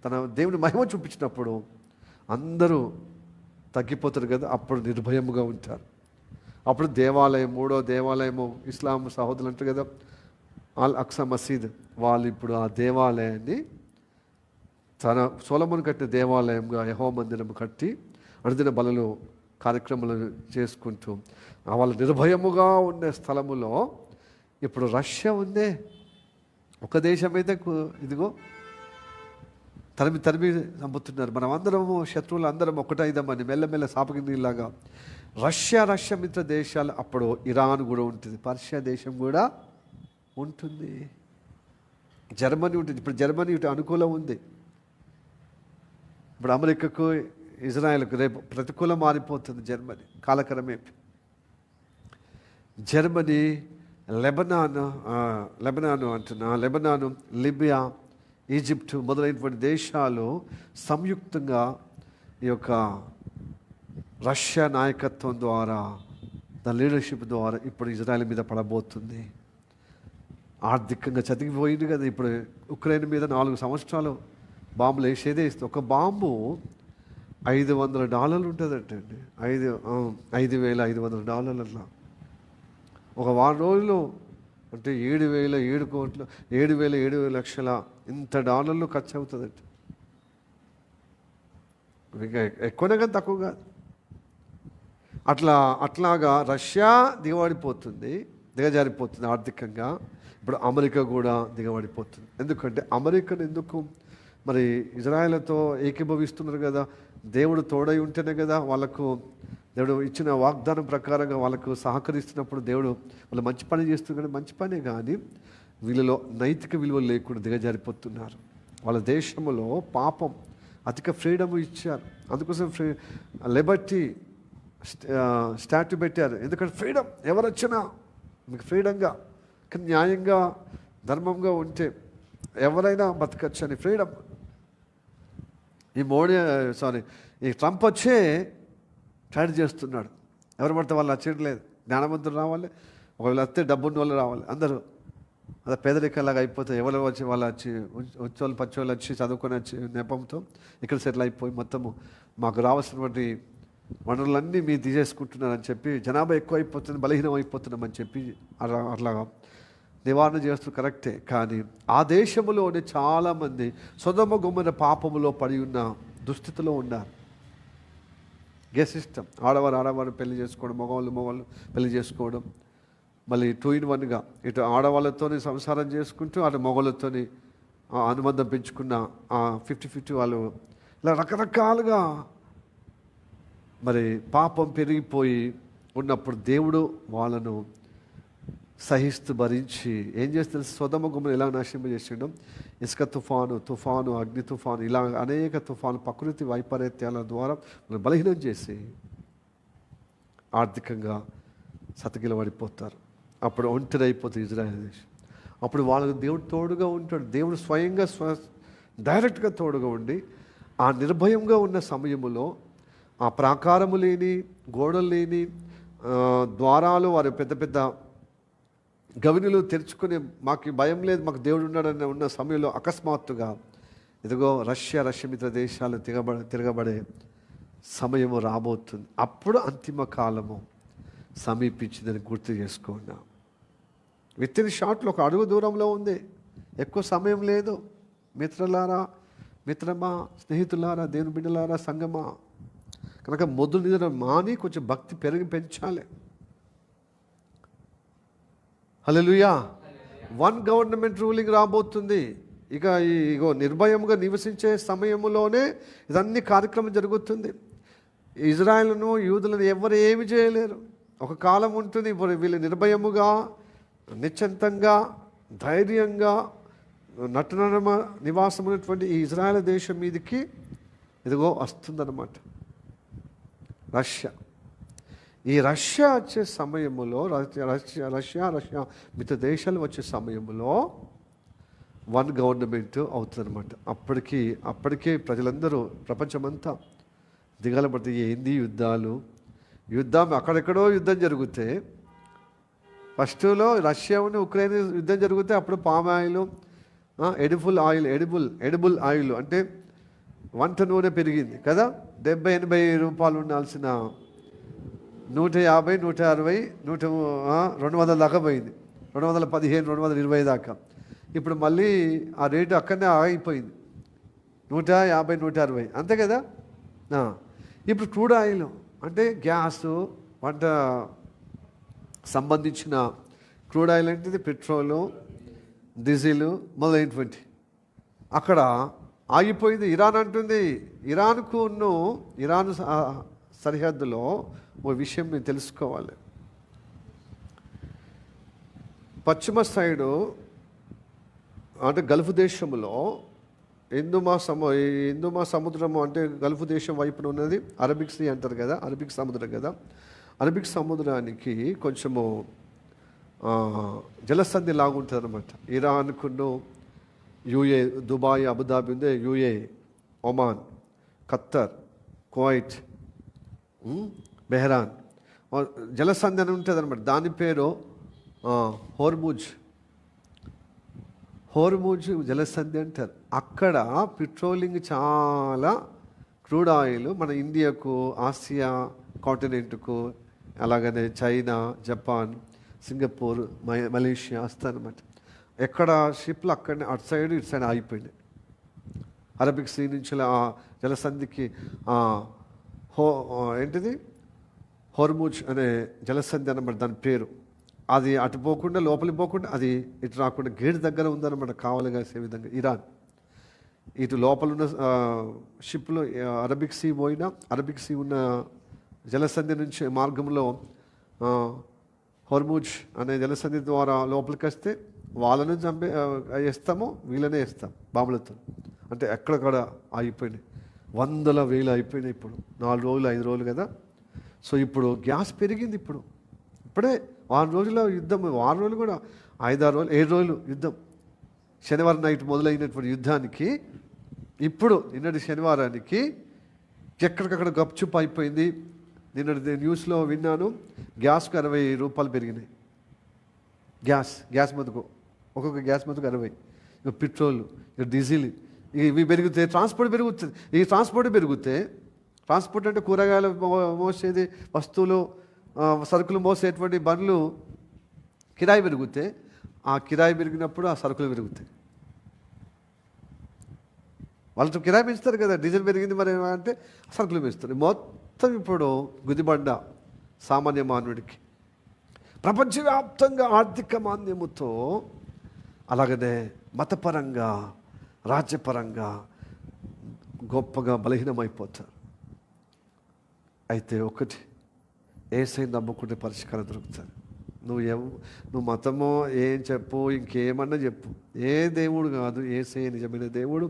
తన దేవుని మహిమ చూపించినప్పుడు అందరూ తగ్గిపోతారు కదా, అప్పుడు నిర్భయముగా ఉంటారు. అప్పుడు దేవాలయం, మూడో దేవాలయము, ఇస్లాం సహోదరులు అంటారు కదా, అల్ అక్సా మసీద్, వాళ్ళు ఇప్పుడు ఆ దేవాలయాన్ని తన సొలొమోను కట్టిన దేవాలయంగా యెహోవా మందిరం కట్టి అనుదిన బలులు కార్యక్రమాలు చేసుకుంటూ వాళ్ళ నిర్భయముగా ఉండే స్థలములో ఇప్పుడు రష్యా ఉందే, ఒక దేశం అయితే ఇదిగో తరిమి తరిమి చంపుతున్నారు. మనం అందరము శత్రువులు అందరం ఒకటైదామని మెల్లమెల్ల సాపగిరిలాగా. రష్యా మిత్ర దేశాలు, అప్పుడు ఇరాన్ కూడా ఉంటుంది, పర్షియా దేశం కూడా ఉంటుంది, జర్మనీ ఉంటుంది. ఇప్పుడు జర్మనీ ఇటు అనుకూలం ఉంది. ఇప్పుడు అమెరికాకు ఇజ్రాయెల్కు రేపు ప్రతికూలం మారిపోతుంది జర్మనీ కాలక్రమే. జర్మనీ, లెబనాను, లిబియా, ఈజిప్టు మొదలైనటువంటి దేశాలు సంయుక్తంగా ఈ యొక్క రష్యా నాయకత్వం ద్వారా, దాని లీడర్షిప్ ద్వారా ఇప్పుడు ఇజ్రాయెల్ మీద పడబోతుంది. ఆర్థికంగా చతికిపోయింది కదా. ఇప్పుడు ఉక్రెయిన్ మీద 4 సంవత్సరాలు బాంబులు వేసేదే ఇస్తుంది. ఒక బాంబు $500 ఉంటుందంటండి. $5,500 అట్లా. ఒక వారం రోజులు అంటే 7,000 లక్షల ఇంత డాలర్లు ఖర్చు అవుతుందంట. ఇంకా ఎక్కువనే కానీ తక్కువ కాదు. అట్లాగా రష్యా దిగజారిపోతుంది ఆర్థికంగా. ఇప్పుడు అమెరికా కూడా దిగబడిపోతుంది. ఎందుకంటే అమెరికను ఎందుకు మరి ఇజ్రాయెల్తో ఏకీభవిస్తున్నారు కదా, దేవుడు తోడై ఉంటేనే కదా వాళ్ళకు, దేవుడు ఇచ్చిన వాగ్దానం ప్రకారంగా వాళ్ళకు సహకరిస్తున్నప్పుడు దేవుడు వాళ్ళు మంచి పని చేస్తున్నారు. మంచి పనే, కానీ వీళ్ళలో నైతిక విలువలు లేకుండా దిగజారిపోతున్నారు. వాళ్ళ దేశంలో పాపం అధిక ఫ్రీడమ్ ఇచ్చారు. అందుకోసం లిబర్టీ స్టాట్యూ పెట్టారు. ఎందుకంటే ఫ్రీడమ్, ఎవరు వచ్చినా మీకు ఫ్రీడంగా, కానీ న్యాయంగా ధర్మంగా ఉంటే ఎవరైనా బతకచ్చు అని ఫ్రీడమ్. ఈ ట్రంప్ వచ్చే ట్రైడ్ చేస్తున్నాడు. ఎవరు పడితే వాళ్ళు వచ్చేయట్లేదు. జ్ఞానవంతులు రావాలి, ఒకవేళ వస్తే డబ్బున్న వాళ్ళు రావాలి. అందరూ అదే పేదరికలాగా అయిపోతే ఎవరు వచ్చి వచ్చేవాళ్ళు పచ్చోళ్ళు వచ్చి చదువుకొని వచ్చి నెపంతో ఇక్కడ సెటిల్ అయిపోయి మొత్తము మాకు రావాల్సినటువంటి వనరులన్నీ మీరు తీసేసుకుంటున్నారని చెప్పి జనాభా ఎక్కువ అయిపోతుంది, బలహీనం అయిపోతున్నామని చెప్పి అట్లాగా నివారణ చేస్తూ కరెక్టే. కానీ ఆ దేశంలోనే చాలామంది సొదొమ గొమొర్రా పాపములో పడి ఉన్న దుస్థితిలో ఉన్నారు. గే సిస్టమ్, ఆడవారు పెళ్లి చేసుకోవడం, మగవాళ్ళు పెళ్లి చేసుకోవడం, మళ్ళీ 2 in 1గా ఇటు ఆడవాళ్ళతోని సంసారం చేసుకుంటూ అటు మగవాళ్ళతోని అనుబంధం పెంచుకున్న 50-50 వాళ్ళు, ఇలా రకరకాలుగా మరి పాపం పెరిగిపోయి ఉన్నప్పుడు దేవుడు వాళ్ళను సహిస్తూ భరించి ఏం చేస్తే సొదొమ గొమొర్రా ఎలా నశింపజేసిండో, ఇసుక తుఫాను, అగ్ని తుఫాను, ఇలా అనేక తుఫాను, ప్రకృతి వైపరీత్యాల ద్వారా మనం బలహీనం చేసి ఆర్థికంగా సతగిలబడిపోతారు. అప్పుడు ఒంటరి అయిపోతుంది ఇజ్రాయెల్ దేశం. అప్పుడు వాళ్ళకు దేవుడు తోడుగా ఉంటాడు. దేవుడు స్వయంగా డైరెక్ట్గా తోడుగా ఉండి ఆ నిర్భయంగా ఉన్న సమయంలో ఆ ప్రాకారము లేని, గోడలు లేని, ద్వారాలు, వారి పెద్ద పెద్ద గవినులు తెరుచుకుని మాకు భయం లేదు, మాకు దేవుడు ఉన్నాడని ఉన్న సమయంలో అకస్మాత్తుగా ఇదిగో రష్యా మిత్ర దేశాలు తిరగబడే సమయము రాబోతుంది. అప్పుడు అంతిమ కాలము సమీపించిందని గుర్తు చేసుకున్నాం. విత్తిన షాట్లో ఒక అడుగు దూరంలో ఉంది, ఎక్కువ సమయం లేదు. మిత్రమా, స్నేహితులారా, దేవుని బిడ్డలారా, సంగమా, కనుక మొదలు నిద్ర మాని కొంచెం భక్తి పెంచాలి. హల్లెలూయా. 1 గవర్నమెంట్ రూలింగ్ రాబోతుంది. ఇగో నిర్భయంగా నివసించే సమయంలోనే ఇదన్నీ కార్యక్రమం జరుగుతుంది. ఇజ్రాయెల్ను, యూదులను ఎవరు ఏమి చేయలేరు. ఒక కాలం ఉంటుంది, ఇప్పుడు వీళ్ళు నిర్భయముగా, నిశ్చింతంగా, ధైర్యంగా నటనమ నివాసం ఉన్నటువంటి ఈ ఇజ్రాయెల్ దేశం మీదకి ఇదిగో వస్తుందన్నమాట రష్యా. ఈ రష్యా వచ్చే సమయంలో, రష్యా మిగతా దేశాలు వచ్చే సమయంలో 1 గవర్నమెంట్ అవుతుందన్నమాట. అప్పటికే ప్రజలందరూ, ప్రపంచమంతా దిగాలపడితే ఏంది యుద్ధం అక్కడెక్కడో యుద్ధం జరిగితే, ఫస్ట్లో రష్యాను ఉక్రెయిన్ యుద్ధం జరిగితే అప్పుడు పామ్ ఆయిల్, ఎడిబుల్ ఆయిల్ అంటే వంట నూనె పెరిగింది కదా. 70-80 రూపాయలు ఉండాల్సిన 150, 160, 200 దాకా పోయింది. 215, 220 దాకా. ఇప్పుడు మళ్ళీ ఆ రేటు అక్కడనే ఆగిపోయింది, 150, 160 అంతే కదా. ఇప్పుడు క్రూడ్ ఆయిల్ అంటే గ్యాసు, వంట సంబంధించిన క్రూడ్ ఆయిల్ అంటే పెట్రోలు, డీజిల్ మొదలైనటువంటి అక్కడ ఆగిపోయింది. ఇరాన్ అంటుంది, ఇరాన్ సరిహద్దులో ఓ విషయం నేను తెలుసుకోవాలి. పశ్చిమ సైడు అంటే గల్ఫ్ దేశంలో హిందూ మహాసముద్రము అంటే గల్ఫ్ దేశం వైపున ఉన్నది అరబిక్ సీ అంటారు కదా, అరబిక్ సముద్రం కదా. అరబిక్ సముద్రానికి కొంచెము జలసంధి లాగుంటుంది అనమాట. ఇరాన్కును యూఏ, దుబాయ్, అబుదాబి ఉంది, యూఏ, ఒమాన్, ఖత్తర్, కువైట్, బెహ్రాన్ జలసంధి అని ఉంటుంది అనమాట. దాని పేరు హోర్ముజ్ జలసంధి అంటారు. అక్కడ పెట్రోలింగ్ చాలా క్రూడ్ ఆయిల్ మన ఇండియాకు, ఆసియా కాంటినెంట్కు, అలాగనే చైనా, జపాన్, సింగపూర్, మలేషియా వస్తారనమాట. ఎక్కడ షిప్లు అక్కడనే అటు సైడ్ ఇటు సైడ్ ఆగిపోయినాయి. అరబిక్ సీ నుంచి ఆ జలసంధికి ఏంటిది హోర్ముజ్ అనే జలసంధి అన్నమాట దాని పేరు. అది అటు పోకుండా లోపలికి పోకుండా అది ఇటు రాకుండా గేట్ దగ్గర ఉందన్నమాట, కావాలి కాసే విధంగా. ఇరాన్ ఇటు లోపల ఉన్న షిప్లో అరబిక్ సీ పోయినా, అరబిక్ సీ ఉన్న జలసంధి నుంచి మార్గంలో హోర్ముజ్ అనే జలసంధి ద్వారా లోపలికి వస్తే వాళ్ళను వేస్తాము, వీళ్ళనే వేస్తాం బాంబులతో. అంటే ఎక్కడక్కడ ఆగిపోయినాయి, 100,000 అయిపోయినాయి. ఇప్పుడు 4 రోజులు 5 రోజులు కదా. సో ఇప్పుడు గ్యాస్ పెరిగింది. ఇప్పుడే 6 రోజుల యుద్ధం, 6 రోజులు కూడా 5-6 రోజులు 7 రోజులు యుద్ధం. శనివారం నైట్ మొదలైనటువంటి యుద్ధానికి ఇప్పుడు నిన్నటి శనివారానికి ఎక్కడికక్కడ గప్చుప్ అయిపోయింది. నిన్నటి న్యూస్లో విన్నాను, గ్యాస్కు 60 రూపాయలు పెరిగినాయి. గ్యాస్ మతుకు ఒక్కొక్క గ్యాస్ మతుకు 60. ఇక పెట్రోల్, ఇక డీజిల్, ఇవి పెరిగితే ట్రాన్స్పోర్ట్ పెరుగుతుంది. ఈ ట్రాన్స్పోర్ట్ పెరిగితే, ట్రాన్స్పోర్ట్ అంటే కూరగాయలు మోసేది, వస్తువులు సరుకులు మోసేటువంటి బండ్లు కిరాయి పెరిగితే, ఆ కిరాయి పెరిగినప్పుడు ఆ సరుకులు పెరుగుతాయి. వాళ్ళతో కిరాయి పెంచుతారు కదా, డీజిల్ పెరిగింది మరి అంటే సరుకులు పెంచుతారు. మొత్తం ఇప్పుడు గుదిబండ సామాన్య మానవుడికి. ప్రపంచవ్యాప్తంగా ఆర్థిక మాంద్యముతో, అలాగనే మతపరంగా, రాజ్యపరంగా గొప్పగా బలహీనమైపోతారు. అయితే ఒకటి, యేసయ్యను నమ్ముకుంటే పరిష్కారం దొరుకుతుంది. నువ్వు మతమో ఏం చెప్పు, ఇంకేమన్నా చెప్పు, ఏ దేవుడు కాదు, యేసయ్య నిజమైన దేవుడు,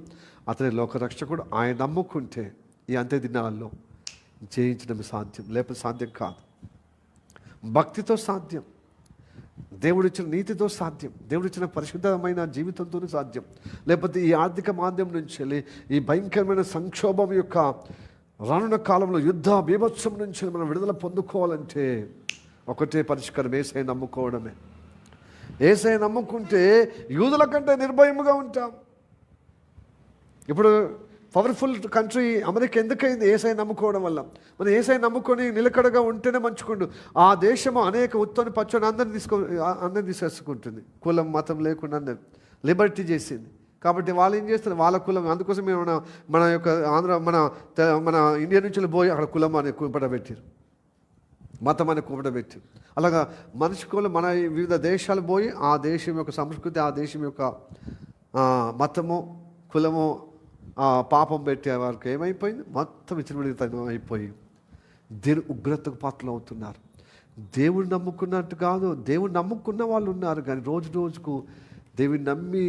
అతని లోకరక్షకుడు. ఆయన నమ్ముకుంటే ఈ అంత్య దినాల్లో జయించడం సాధ్యం, లేకపోతే సాధ్యం కాదు. భక్తితో సాధ్యం, దేవుడిచ్చిన నీతితో సాధ్యం, దేవుడిచ్చిన పరిశుద్ధమైన జీవితంతోనే సాధ్యం. లేకపోతే ఈ ఆర్థిక మాంద్యం నుంచి వెళ్ళి, ఈ భయంకరమైన సంక్షోభం యొక్క రానున్న కాలంలో యుద్ధ బీభత్సం నుంచి మనం విడుదల పొందుకోవాలంటే ఒకటే పరిష్కారం, యేసయ్యను నమ్ముకోవడమే. యేసయ్యను నమ్ముకుంటే యూదుల కంటే నిర్భయముగా ఉంటాం. ఇప్పుడు పవర్ఫుల్ కంట్రీ అమెరికా ఎందుకైంది? యేసయ్యను నమ్ముకోవడం వల్ల. మనం యేసయ్యను నమ్ముకొని నిలకడగా ఉంటేనే మంచుకుండు. ఆ దేశము అనేక ఉత్తని పచ్చని అందరిని తీసుకొచ్చుకుంటుంది. కులం మతం లేకుండా అందరు లిబర్టీ చేసింది. కాబట్టి వాళ్ళు ఏం చేస్తారు, వాళ్ళ కులం. అందుకోసం మన యొక్క మన ఇండియా నుంచి పోయి అక్కడ కులం అనే కూపడబెట్టారు, మతం అనే కూపడబెట్టారు. అలాగా మనిషి కులం మన వివిధ దేశాలు పోయి ఆ దేశం యొక్క సంస్కృతి, ఆ దేశం యొక్క మతము, కులము పాపం పెట్టే వారికి ఏమైపోయింది, మొత్తం విచ్చలవిడితనం అయిపోయి దేవుని ఉగ్రతకు పాత్రలు అవుతున్నారు. దేవుడు నమ్ముకున్నట్టు కాదు, దేవుడు నమ్ముకున్న వాళ్ళు ఉన్నారు, కానీ రోజు రోజుకు దేవుని నమ్మి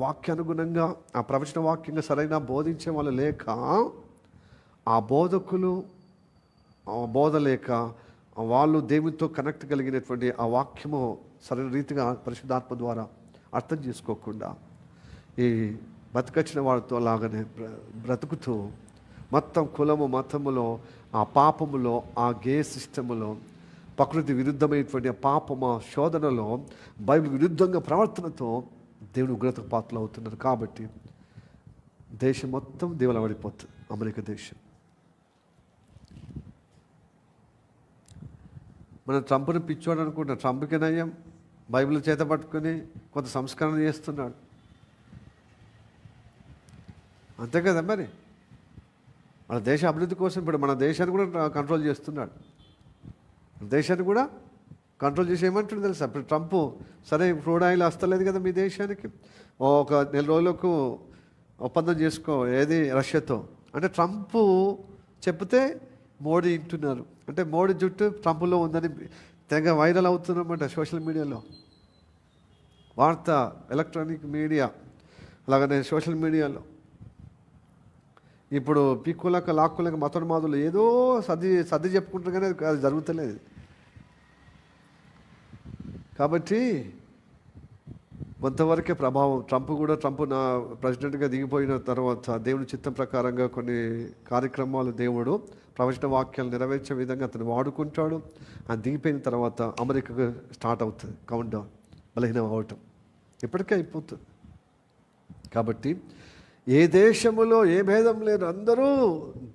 వాక్యానుగుణంగా ఆ ప్రవచన వాక్యంగా సరైన బోధించే వాళ్ళు లేక, ఆ బోధకులు బోధ లేక, వాళ్ళు దేవునితో కనెక్ట్ కలిగినటువంటి ఆ వాక్యము సరైన రీతిగా పరిశుద్ధాత్మ ద్వారా అర్థం చేసుకోకుండా ఈ బతికొచ్చిన వాళ్ళతో లాగానే బ్రతుకుతూ మొత్తం కులము మతములో, ఆ పాపములో, ఆ గే సిస్టములో, ప్రకృతి విరుద్ధమైనటువంటి పాపమ శోధనలో, బైబిల్ విరుద్ధంగా ప్రవర్తనతో దేవుని ఉగ్రతకు పాత్రలు అవుతున్నారు. కాబట్టి దేశం మొత్తం దేవుల పడిపోతుంది. అమెరికా దేశం. మన ట్రంప్ని పిచ్చోడు అనుకుంటున్నాం. ట్రంప్కి నయం బైబిల్ చేత పట్టుకొని కొంత సంస్కరణ చేస్తున్నాడు, అంతే కదా. మరి మన దేశ అభివృద్ధి కోసం ఇప్పుడు మన దేశాన్ని కూడా కంట్రోల్ చేస్తున్నాడు. దేశాన్ని కూడా కంట్రోల్ చేసి ఏమంటుంది తెలుసా? ఇప్పుడు ట్రంప్ సరే క్రూడ్ ఆయిల్ వస్తలేదు కదా మీ దేశానికి, ఒక 4 రోజులకు ఒప్పందం చేసుకో ఏది రష్యాతో అంటే ట్రంప్ చెప్తే మోడీ వింటున్నారు. అంటే మోడీ జుట్టు ట్రంప్లో ఉందని తెగ వైరల్ అవుతున్నమాట సోషల్ మీడియాలో. వార్త, ఎలక్ట్రానిక్ మీడియా, అలాగనే సోషల్ మీడియాలో. ఇప్పుడు పీక్కులక లాక్కులక మతోన్మాదులు ఏదో సర్ది చెప్పుకుంటారు కానీ అది జరుగుతలేదు. కాబట్టి కొంతవరకే ప్రభావం. ట్రంప్ నా ప్రెసిడెంట్గా దిగిపోయిన తర్వాత దేవుని చిత్తం ప్రకారంగా కొన్ని కార్యక్రమాలు దేవుడు ప్రవచన వాక్యాలు నెరవేర్చే విధంగా అతను వాడుకుంటాడు. ఆయన దిగిపోయిన తర్వాత అమెరికాకు స్టార్ట్ అవుతుంది కౌంట్ డౌన్, బలహీనం అవటం ఇప్పటికే అయిపోతుంది. కాబట్టి ఏ దేశములో ఏ భేదం లేదు, అందరూ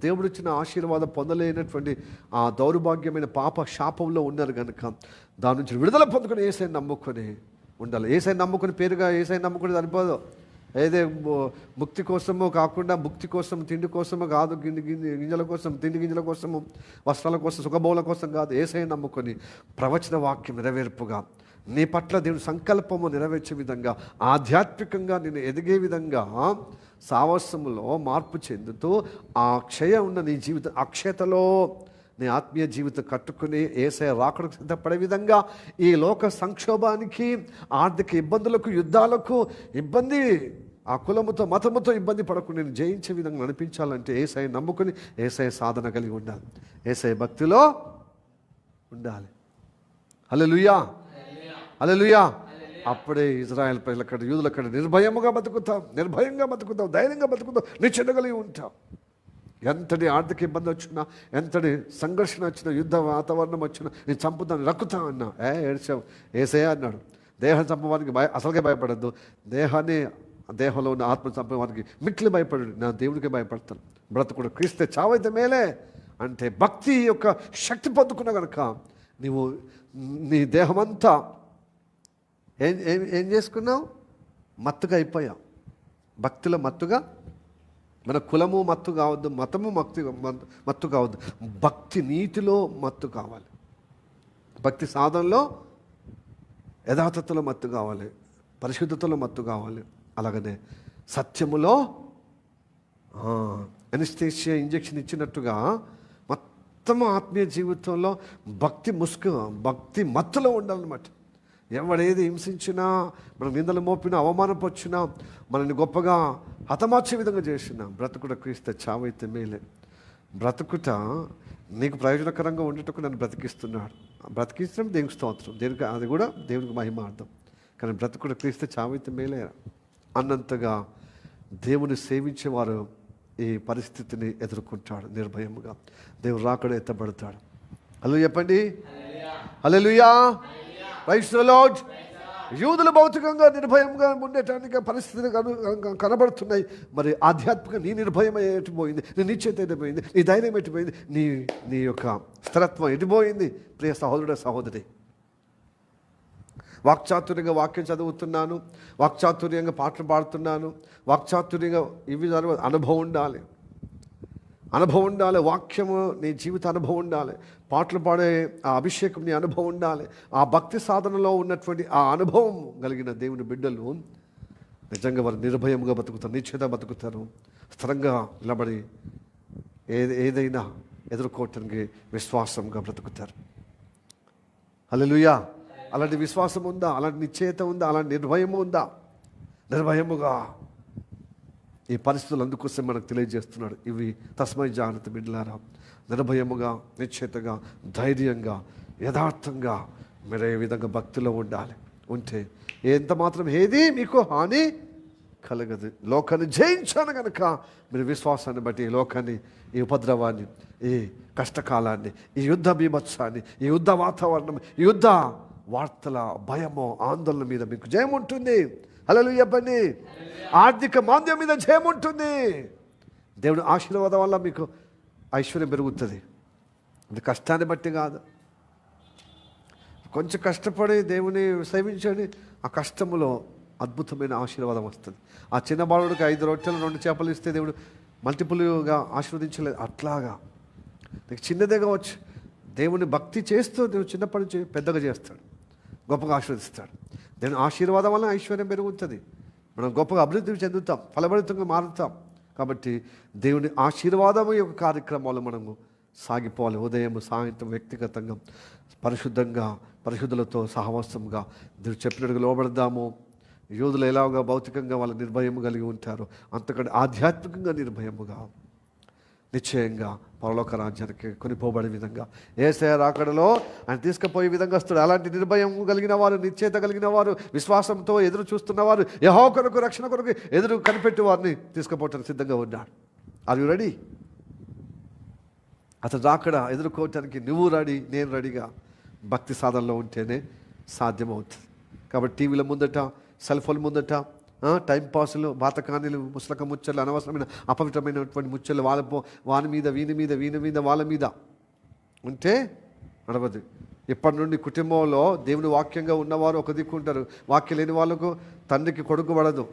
దేవుడిచ్చిన ఆశీర్వాదం పొందలేనటువంటి ఆ దౌర్భాగ్యమైన పాప శాపంలో ఉన్నారు కనుక దాని నుంచి విడుదల పొందుకొని యేసయ్యను నమ్ముకొని ఉండాలి. యేసయ్యను నమ్ముకొని పేరుగా యేసయ్యను నమ్ముకొని సరిపోదు. ఏదే ముక్తి కోసమో కాకుండా, భుక్తి కోసం తిండి కోసమో కాదు, గింజల కోసం తిండి గింజల కోసము, వస్త్రాల కోసం, సుఖభోగుల కోసం కాదు. యేసయ్యను నమ్ముకొని ప్రవచన వాక్యం నెరవేర్పుగా నీ పట్ల దేవుని సంకల్పము నెరవేర్చే విధంగా, ఆధ్యాత్మికంగా నేను ఎదిగే విధంగా సావాసములో మార్పు చెందుతూ ఆ క్షయ ఉన్న నీ జీవితం అక్షయతలో నీ ఆత్మీయ జీవితం కట్టుకుని యేసయ్య రాకడకు సిద్ధపడే విధంగా ఈ లోక సంక్షోభానికి, ఆర్థిక ఇబ్బందులకు, యుద్ధాలకు ఇబ్బంది, ఆ కులముతో మతముతో ఇబ్బంది పడకుండా నేను జయించే విధంగా నడిపించాలంటే యేసయ్య నమ్ముకుని యేసయ్య సాధన కలిగి ఉండాలి, యేసయ్య భక్తిలో ఉండాలి. హల్లెలూయా, హల్లెలూయా. అప్పుడే ఇజ్రాయెల్ ప్రజలు అక్కడ, యూదులు అక్కడ నిర్భయంగా బతుకుతాం, ధైర్యంగా బతుకుతాం, నిశ్చయ కలిగి ఉంటాం. ఎంతటి ఆర్థిక ఇబ్బంది వచ్చినా, ఎంతటి సంఘర్షణ వచ్చినా, యుద్ధ వాతావరణం వచ్చినా నేను చంపుతాను, రక్కుతా అన్నా ఏడ్చావు. యేసయ్య అన్నాడు, దేహం చంపవానికి అసలుకే భయపడద్దు, దేహంలో ఉన్న ఆత్మ చంపవానికి మిక్కిలి భయపడు, నా దేవుడికే భయపడతాను. బ్రతుకుడు క్రీస్తే చావైతే మేలే అంటే భక్తి యొక్క శక్తి పొందుకున్నా కనుక నీవు నీ దేహమంతా ఏం చేసుకున్నావు? మత్తుగా అయిపోయావు. భక్తిలో మత్తుగా, మన కులము మత్తు కావద్దు, మతము మత్తు కావద్దు, భక్తి నీతిలో మత్తు కావాలి, భక్తి సాధనలో యథార్థతలో మత్తు కావాలి, పరిశుద్ధతలో మత్తు కావాలి. అలాగనే సత్యములో అనస్థీషియా ఇంజెక్షన్ ఇచ్చినట్టుగా మొత్తం ఆత్మీయ జీవితంలో భక్తి మత్తులో ఉండాలన్నమాట. ఎవడేది హింసించినా, మనం నిందలు మోపినా, అవమానపరిచినా, మనల్ని గొప్పగా హతమార్చే విధంగా చేసినా బ్రతుకుట క్రీస్తు చావైతే మేలే. బ్రతుకుట నీకు ప్రయోజనకరంగా ఉండేటకు నన్ను బ్రతికిస్తున్నాడు. బ్రతికించడం దేవునికి స్తోత్రం, దేవునికి అది కూడా దేవునికి మహిమార్థం. కానీ బ్రతుకుట క్రీస్తు చావైతే మేలే అన్నంతగా దేవుని సేవించేవారు ఈ పరిస్థితిని ఎదుర్కొంటాడు నిర్భయముగా. దేవుడు రాకడ ఎత్తబడతాడు. హల్లెలూయా చెప్పండి, హల్లెలూయా. Praise the lord. యూదులు భౌతికంగా నిర్భయంగా ఉండేటానికి పరిస్థితులు కనబడుతున్నాయి. మరి ఆధ్యాత్మిక నీ నిర్భయం ఎటుపోయింది, నీ నిశ్చయిత ఎటుపోయింది, నీ ధైర్యం ఎటుపోయింది, నీ యొక్క స్థిరత్వం ఎటుపోయింది? ప్రియ సహోదరుడ సహోదరి, వాక్చాతుర్యంగా వాక్యం చదువుతున్నాను, వాక్చాతుర్యంగా పాటలు పాడుతున్నాను, వాక్చాతుర్యంగా ఇవి అనుభవం ఉండాలి, వాక్యము నీ జీవిత అనుభవం ఉండాలి, పాటలు పాడే ఆ అభిషేకం నీ అనుభవం ఉండాలి. ఆ భక్తి సాధనలో ఉన్నటువంటి ఆ అనుభవం కలిగిన దేవుని బిడ్డలు నిజంగా వారు నిర్భయంగా బతుకుతారు, నిశ్చయత బతుకుతారు, స్థిరంగా నిలబడి ఏదైనా ఎదుర్కోవటానికి విశ్వాసంగా బ్రతుకుతారు. హల్లెలూయా. అలాంటి విశ్వాసం ఉందా? అలాంటి నిశ్చయత ఉందా? అలాంటి నిర్భయము ఉందా? నిర్భయముగా ఈ పరిస్థితులు అందుకోసం మనకు తెలియజేస్తున్నాడు. ఇవి తస్మై జాగ్రత్త బిడ్డలారా, నిర్భయముగా, నిశ్చయతగా, ధైర్యంగా, యథార్థంగా మీరు ఏ విధంగా భక్తిలో ఉంటే ఎంత మాత్రం ఏది మీకు హాని కలగదు. లోకాన్ని జయించాను కనుక మీరు విశ్వాసాన్ని బట్టి ఈ లోకాన్ని, ఈ ఉపద్రవాన్ని, ఈ కష్టకాలాన్ని, ఈ యుద్ధ బీభత్సాన్ని, ఈ యుద్ధ వాతావరణం, ఈ యుద్ధ వార్తల భయము, ఆందోళన మీద మీకు జయం ఉంటుంది. హల్లెలూయా చెప్పండి. ఆర్థిక మాంద్యం మీద జయం ఉంటుంది. దేవుని ఆశీర్వాదం వల్ల మీకు ఐశ్వర్యం పెరుగుతుంది. అది కష్టాన్ని బట్టి కాదు. కొంచెం కష్టపడి దేవుని సేవించండి, ఆ కష్టములో అద్భుతమైన ఆశీర్వాదం వస్తుంది. ఆ చిన్న బాలుడికి 5 రొట్టెలు 2 చేపలు ఇస్తే దేవుడు మల్టిపుల్గా ఆశీర్వదించలేదు. అట్లాగా నీకు చిన్నదే కావచ్చు, దేవుని భక్తి చేస్తూ దేవుడు చిన్నప్పటి నుంచి పెద్దగా చేస్తాడు, గొప్పగా ఆశీర్వదిస్తాడు. దేవుని ఆశీర్వాదం వల్ల ఐశ్వర్యం పెరుగుతుంది, మనం గొప్పగా అభివృద్ధి చెందుతాం, ఫలభరితంగా మారుతాం. కాబట్టి దేవుని ఆశీర్వాదము యొక్క కార్యక్రమాలు మనము సాగిపోవాలి. ఉదయం సాయంత్రం వ్యక్తిగతంగా పరిశుద్ధంగా పరిశుద్ధులతో సహవాసంగా దేవుడు చెప్పినట్టుగా లోబడదాము. యోధులు ఎలాగా భౌతికంగా వాళ్ళ నిర్భయము కలిగి ఉంటారో అంతకంటే ఆధ్యాత్మికంగా నిర్భయముగా నిశ్చయంగా పరలోక రాజ్యానికి కొనిపోబడే విధంగా యేసయ్య రాకడలో ఆయన తీసుకుపోయే విధంగా వస్తాడు. అలాంటి నిర్భయం కలిగిన వారు, నిశ్చయత కలిగిన వారు, విశ్వాసంతో ఎదురు చూస్తున్నవారు, యెహోవా కొరకు రక్షణ కొరకు ఎదురు కనిపెట్టి వారిని తీసుకుపోవటానికి సిద్ధంగా ఉన్నాడు. Are you ready? అతను రాకడ ఎదుర్కోవటానికి నువ్వు రెడీ, నేను రెడీగా భక్తి సాధనలో ఉంటేనే సాధ్యమవుతుంది. కాబట్టి టీవీల ముందట, సెల్ ఫోన్ ముందట టైంపాసులు, బాతకానీలు, ముసలక ముచ్చలు, అనవసరమైన అపవిత్రమైనటువంటి ముచ్చలు వాని మీద వీని మీద వాళ్ళ మీద ఉంటే నడవదు. ఇప్పటి నుండి కుటుంబంలో దేవుని వాక్యంగా ఉన్నవారు ఒక దిక్కు ఉంటారు, వాక్యం లేని వాళ్ళకు తండ్రికి కొడుకు పడదు,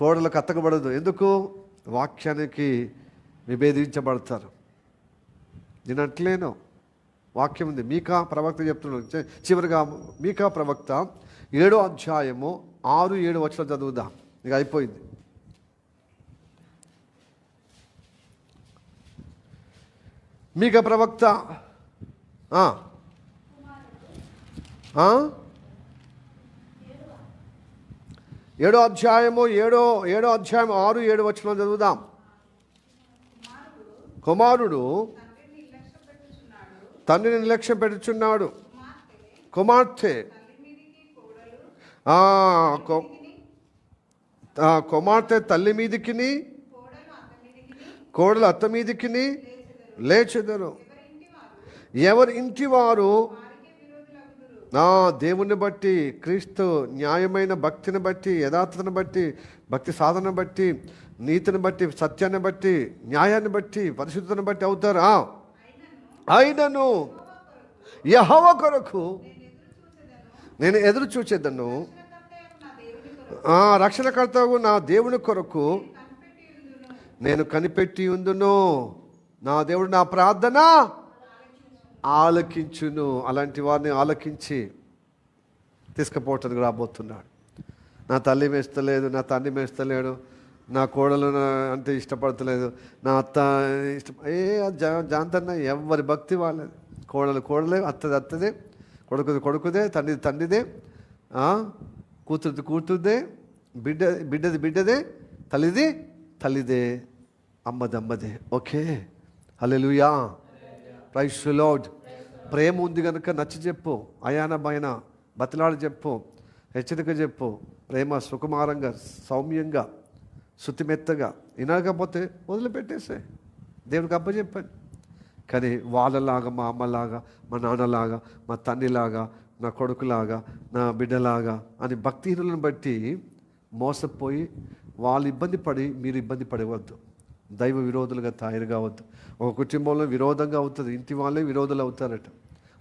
కోడలకు అత్తకబడదు. ఎందుకు? వాక్యానికి విభేదించబడతారు. నేను అంటలేను, వాక్యం ఉంది. మీకా ప్రవక్త చెప్తున్నాడు. చివరిగా మీకా ప్రవక్త 7వ అధ్యాయము 6-7 వచనాలు చదువుదాం. ఇక అయిపోయింది. మీకా ప్రవక్త 7వ అధ్యాయము 6-7 వచనాలు చదువుదాం. కుమారుడు తండ్రిని నిర్లక్ష్యం పెట్టుచున్నాడు, కుమార్తె కుమార్తె తల్లి మీదికిని కోడలు అత్త మీదికిని లేచెదరు. ఎవరి ఇంటి వారు దేవుని బట్టి, క్రీస్తు న్యాయమైన భక్తిని బట్టి, యథార్థతను బట్టి, భక్తి సాధన బట్టి, నీతిని బట్టి, సత్యాన్ని బట్టి, న్యాయాన్ని బట్టి, పరిశుద్ధతను బట్టి అవుతారు. అయినను యెహోవా కొరకు నేను ఎదురు చూచేదను, రక్షణకర్తవు నా దేవుని కొరకు నేను కనిపెట్టి ఉందును. నా దేవుడు నా ప్రార్థన ఆలకించును. అలాంటి వారిని ఆలకించి తీసుకుపోవటానికి రాబోతున్నాడు. నా తల్లి మేస్తలేదు, నా తండ్రి మేస్తలేడు, నా కోడలు అంటే ఇష్టపడతలేదు, నా అత్త జాంతన్న ఎవరి భక్తి వాళ్ళది. కోడలే, అత్తదే, కొడుకుదే, తండ్రిదే, కూతురుదే, బిడ్డదే, తల్లిదే, అమ్మదే. ఓకే, హల్లెలూయా, ప్రైజ్ ది లార్డ్. ప్రేమ ఉంది కనుక నచ్చి చెప్పు, అయాన బయన బతిలాడి చెప్పు, హెచ్చరిక చెప్పు. ప్రేమ సుకుమారంగా, సౌమ్యంగా, శుతిమెత్తగా. వినకపోతే వదిలిపెట్టేసే, దేవునికి అప్పచెప్పాను. కానీ వాళ్ళలాగా, మా అమ్మలాగా, మా నాన్నలాగా, మా తండ్రిలాగా, నా కొడుకులాగా, నా బిడ్డలాగా అని భక్తిహీనులను బట్టి మోసపోయి వాళ్ళు ఇబ్బంది పడి మీరు ఇబ్బంది పడవద్దు. దైవ విరోధులుగా తయారు కావద్దు. ఒక కుటుంబంలో విరోధంగా అవుతుంది, ఇంటి వాళ్ళే విరోధులు అవుతారట.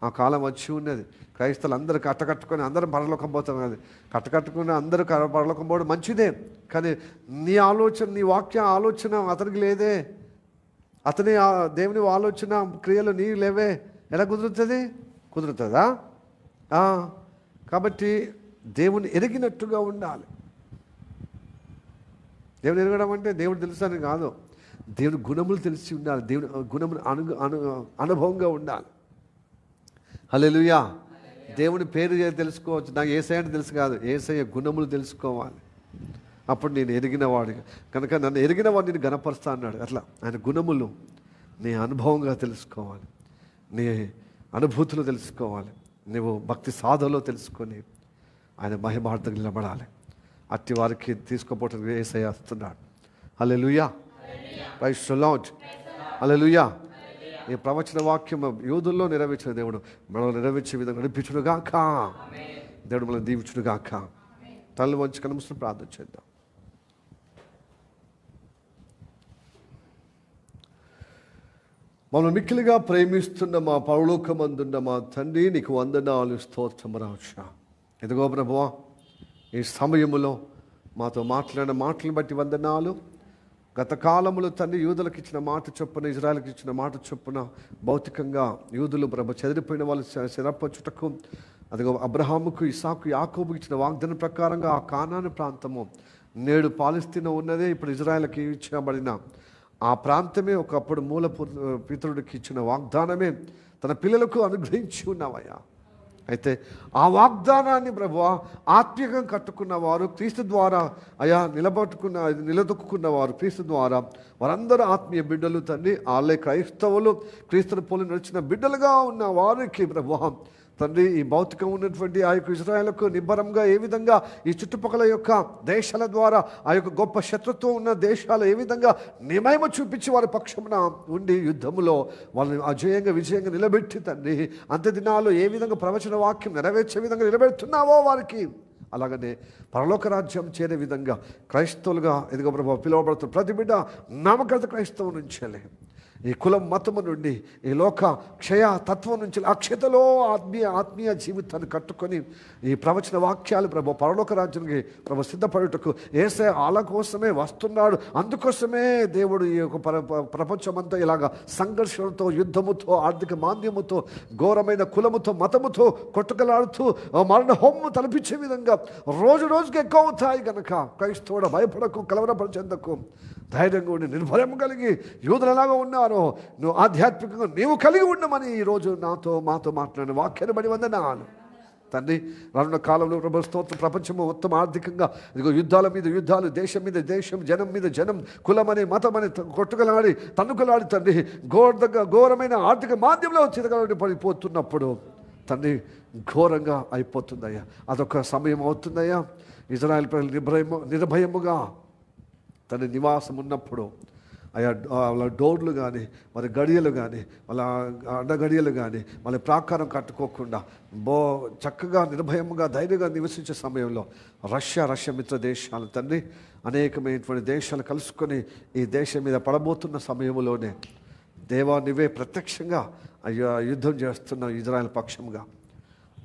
ఆ కాలం వచ్చి ఉన్నది. క్రైస్తవులు అందరూ కట్టకట్టుకొని అందరూ పరలోకం పోతున్నారు. కట్టకట్టుకుని అందరూ పరలోకం పోవడం మంచిదే, కానీ నీ ఆలోచన, నీ వాక్య ఆలోచన అతనికి లేదే, అతని దేవుని ఆలోచన క్రియలు నీ లేవే, ఎలా కుదురుతుందా? కాబట్టి దేవుని ఎరిగినట్టుగా ఉండాలి. దేవుని ఎరగడం అంటే దేవుడు తెలుసని కాదు, దేవుని గుణములు తెలిసి ఉండాలి, దేవుని గుణములు అనుభవంగా ఉండాలి. హల్లెలూయా. దేవుని పేరు తెలుసుకోవచ్చు, నాకు యేసయ్య అంటే తెలుసు కాదు, యేసయ్య గుణములు తెలుసుకోవాలి. అప్పుడు నేను ఎరిగిన వాడిగా, కనుక నన్ను ఎరిగిన వాడు నేను గణపరుస్తా అన్నాడు. అట్లా ఆయన గుణములు నీ అనుభవంగా తెలుసుకోవాలి, నీ అనుభూతులు తెలుసుకోవాలి, నువ్వు భక్తి సాధనలో తెలుసుకొని ఆయన మహిమార్థంగా నిలబడాలి. అట్టి వారికి తీసుకుపోవడానికి యేసయ్య వస్తున్నాడు. హల్లెలూయా, ప్రైజ్ ది లార్డ్, హల్లెలూయా. ఈ ప్రవచన వాక్యం యూదుల్లో నెరవేర్చిన దేవుడు మనల్ని నెరవేర్చే విధంగా నడిపించునుగాక. దేవుడు మనల్ని దీవించునుగాక. తల్లి వంచి కనుమూసుకుని ప్రార్థన చేద్దాం. మమ్మల్ని మిక్కిలిగా ప్రేమిస్తున్న మా పరలోకమందున్న మా తండ్రి, నీకు వందనాలు, స్తోత్రం రాజా. ఎదుగో ప్రభువా, ఈ సమయములో మాతో మాట్లాడిన మాటలను బట్టి వందనాలు. గత కాలంలో తండ్రి యూదులకు ఇచ్చిన మాట చొప్పున, ఇజ్రాయెల్కి ఇచ్చిన మాట చొప్పున భౌతికంగా యూదులు చెదిరిపోయిన వాళ్ళు స్థిరపరచుటకు, అదిగో అబ్రహాముకు, ఇసాకు, యాకోబుకి ఇచ్చిన వాగ్దానం ప్రకారంగా ఆ కానాను ప్రాంతము నేడు పాలస్తీనా ఉన్నదే ఇప్పుడు ఇజ్రాయెల్కి ఇచ్చబడిన ఆ ప్రాంతమే ఒకప్పుడు మూల పితరుడికి ఇచ్చిన వాగ్దానమే తన పిల్లలకు అనుగ్రహించి ఉన్నావయ్యా. అయితే ఆ వాగ్దానాన్ని ప్రభువా ఆత్మీయంగా కట్టుకున్నవారు, క్రీస్తు ద్వారా నిలదొక్కున్నవారు, క్రీస్తు ద్వారా వారందరూ ఆత్మీయ బిడ్డలు తండ్రి. వాళ్ళే క్రైస్తవులు, క్రీస్తుని పోలి నడిచిన బిడ్డలుగా ఉన్న వారికి ప్రభువా తండ్రి, ఈ భౌతికం ఉన్నటువంటి ఆ యొక్క ఇజ్రాయేలుకు నిబ్బరంగా ఏ విధంగా ఈ చుట్టుపక్కల యొక్క దేశాల ద్వారా ఆ యొక్క గొప్ప శత్రుత్వం ఉన్న దేశాలు ఏ విధంగా నిమయమ చూపించి వారి పక్షమున ఉండి యుద్ధములో వాళ్ళని అజయంగా విజయంగా నిలబెట్టి తండ్రి, అంత్య దినాలు ఏ విధంగా ప్రవచన వాక్యం నెరవేర్చే విధంగా నిలబెడుతున్నావో వారికి, అలాగనే పరలోక రాజ్యం చేరే విధంగా క్రైస్తవులుగా ఎదుగో ప్రభావ పిలువబడుతున్న ప్రతి బిడ్డ నామకరణ క్రైస్తవం నుంచేలే, ఈ కులం మతము నుండి, ఈ లోక క్షయ తత్వం నుంచి అక్షతలో ఆత్మీయ జీవితాన్ని కట్టుకొని ఈ ప్రవచన వాక్యాలు ప్రభు పరలోక రాజ్యానికి ప్రభు సిద్ధపడుటకు యేసయ్య వాళ్ళ కోసమే వస్తున్నాడు. అందుకోసమే దేవుడు ఈ యొక్క ప్రపంచమంతా ఇలాగా సంఘర్షణతో, యుద్ధముతో, ఆర్థిక మాంద్యముతో, ఘోరమైన కులముతో, మతముతో కొట్టుకలాడుతూ మరణ హోమము తలపించే విధంగా రోజు రోజుకి ఎక్కువ అవుతాయి కనుక క్రైస్తవుడు భయపడకు, కలవరపరచెందకు, ధైర్యంగా ఉండి నిర్భయం కలిగి యూదులలాగా ఉన్నారో నువ్వు ఆధ్యాత్మికంగా నీవు కలిగి ఉండమని ఈరోజు మాతో మాట్లాడిన వాక్యాన్ని బడి వందనాలు తండ్రి. రానున్న కాలంలో ప్రభు స్తోత్రం, ప్రపంచము మొత్తం ఆర్థికంగా ఇదిగో యుద్ధాల మీద యుద్ధాలు, దేశం మీద దేశం, జనం మీద జనం, కులమని మతమని కొట్టుకలాడి తన్నుకలాడి తండ్రి ఘోరమైన ఆర్థిక మాధ్యంలో చిరగలడి పడిపోతున్నప్పుడు తండ్రి ఘోరంగా అయిపోతుందయ్యా. అదొక సమయం అవుతుందయ్యా. ఇజ్రాయెల్ ప్రజలు నిర్భయముగా తన నివాసం ఉన్నప్పుడు వాళ్ళ డోర్లు కానీ, వాళ్ళ గడియలు కానీ, వాళ్ళ అడ్డగడియలు కానీ, వాళ్ళ ప్రాకారం కట్టుకోకుండా చక్కగా నిర్భయంగా ధైర్యంగా నివసించే సమయంలో రష్యా మిత్ర దేశాలు తండ్రి అనేకమైనటువంటి దేశాలు కలుసుకొని ఈ దేశం మీద పడబోతున్న సమయంలోనే దేవా నువ్వే ప్రత్యక్షంగా యుద్ధం చేస్తున్నావు ఇజ్రాయెల్ పక్షంగా.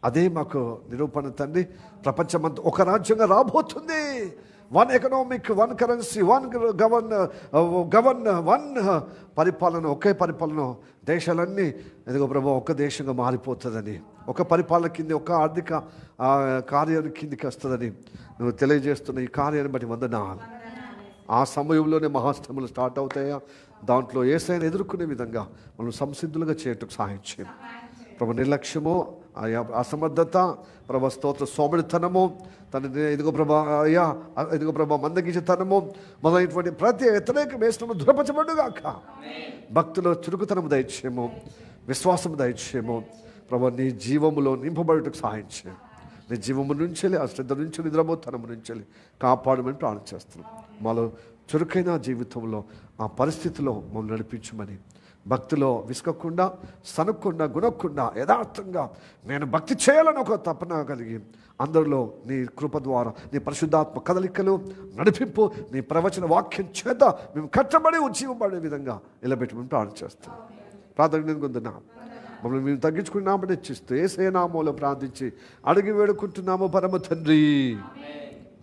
అదే మాకు నిరూపణ తండ్రి. ప్రపంచమంతా ఒక రాజ్యంగా రాబోతుంది. One economic, one currency, one govern one పరిపాలన, ఒకే పరిపాలన, దేశాలన్నీ ఎదుగో ప్రభు ఒక్క దేశంగా మారిపోతుందని, ఒక పరిపాలన కింద, ఒక ఆర్థిక కార్యాన్ని కిందికి వస్తుందని నువ్వు తెలియజేస్తున్న ఈ కార్యాన్ని బట్టి వందనాలు. ఆ సమయంలోనే మహాశ్రమలు స్టార్ట్ అవుతాయా, దాంట్లో యేసయ్యను ఎదుర్కొనే విధంగా మనం సంసిద్ధులుగా చేయటకు సహాయం చేయండి ప్రభు. నిర్లక్ష్యము, అసమర్థత ప్రభు స్తోత్ర, సోమరితనము తన ఇదిగో ప్రభా మందగించతనము మొదలైనటువంటి ప్రతి వ్యతిరేక వేషము దృఢపరచబడుగాక. భక్తుల చురుకుతనము దయచేయము, విశ్వాసము దయచేయము ప్రభా. నీ జీవములో నింపబడుటకు సహాయం చేయం. నీ జీవము నుంచి, ఆ శ్రద్ధ నుంచి, నిద్రపోతనము నుంచి కాపాడమని ప్రార్థన చేస్తున్నాం. మాలో చురుకైన జీవితంలో ఆ పరిస్థితిలో మమ్మల్ని నడిపించమని, భక్తిలో విసుకకుండా, సనుక్కుండా, గుణకుండా, యథార్థంగా నేను భక్తి చేయాలని ఒక తపన కలిగి అందరిలో నీ కృప ద్వారా, నీ పరిశుద్ధాత్మ కదలికలు, నడిపింపు, నీ ప్రవచన వాక్యం చేత మేము కట్టబడి ఉజ్జీవపడే విధంగా నిలబెట్టమని ప్రార్థన చేస్తాం. ప్రార్థన కొందరు మమ్మల్ని మేము తగ్గించుకుని నామని హెచ్చిస్తూ యేసయ్య నామములో ప్రార్థించి అడిగి వేడుకుంటున్నాము పరమ తండ్రి.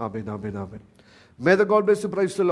ఆమేన్, ఆమేన్, ఆమేన్. May the God bless you. Praise the lord.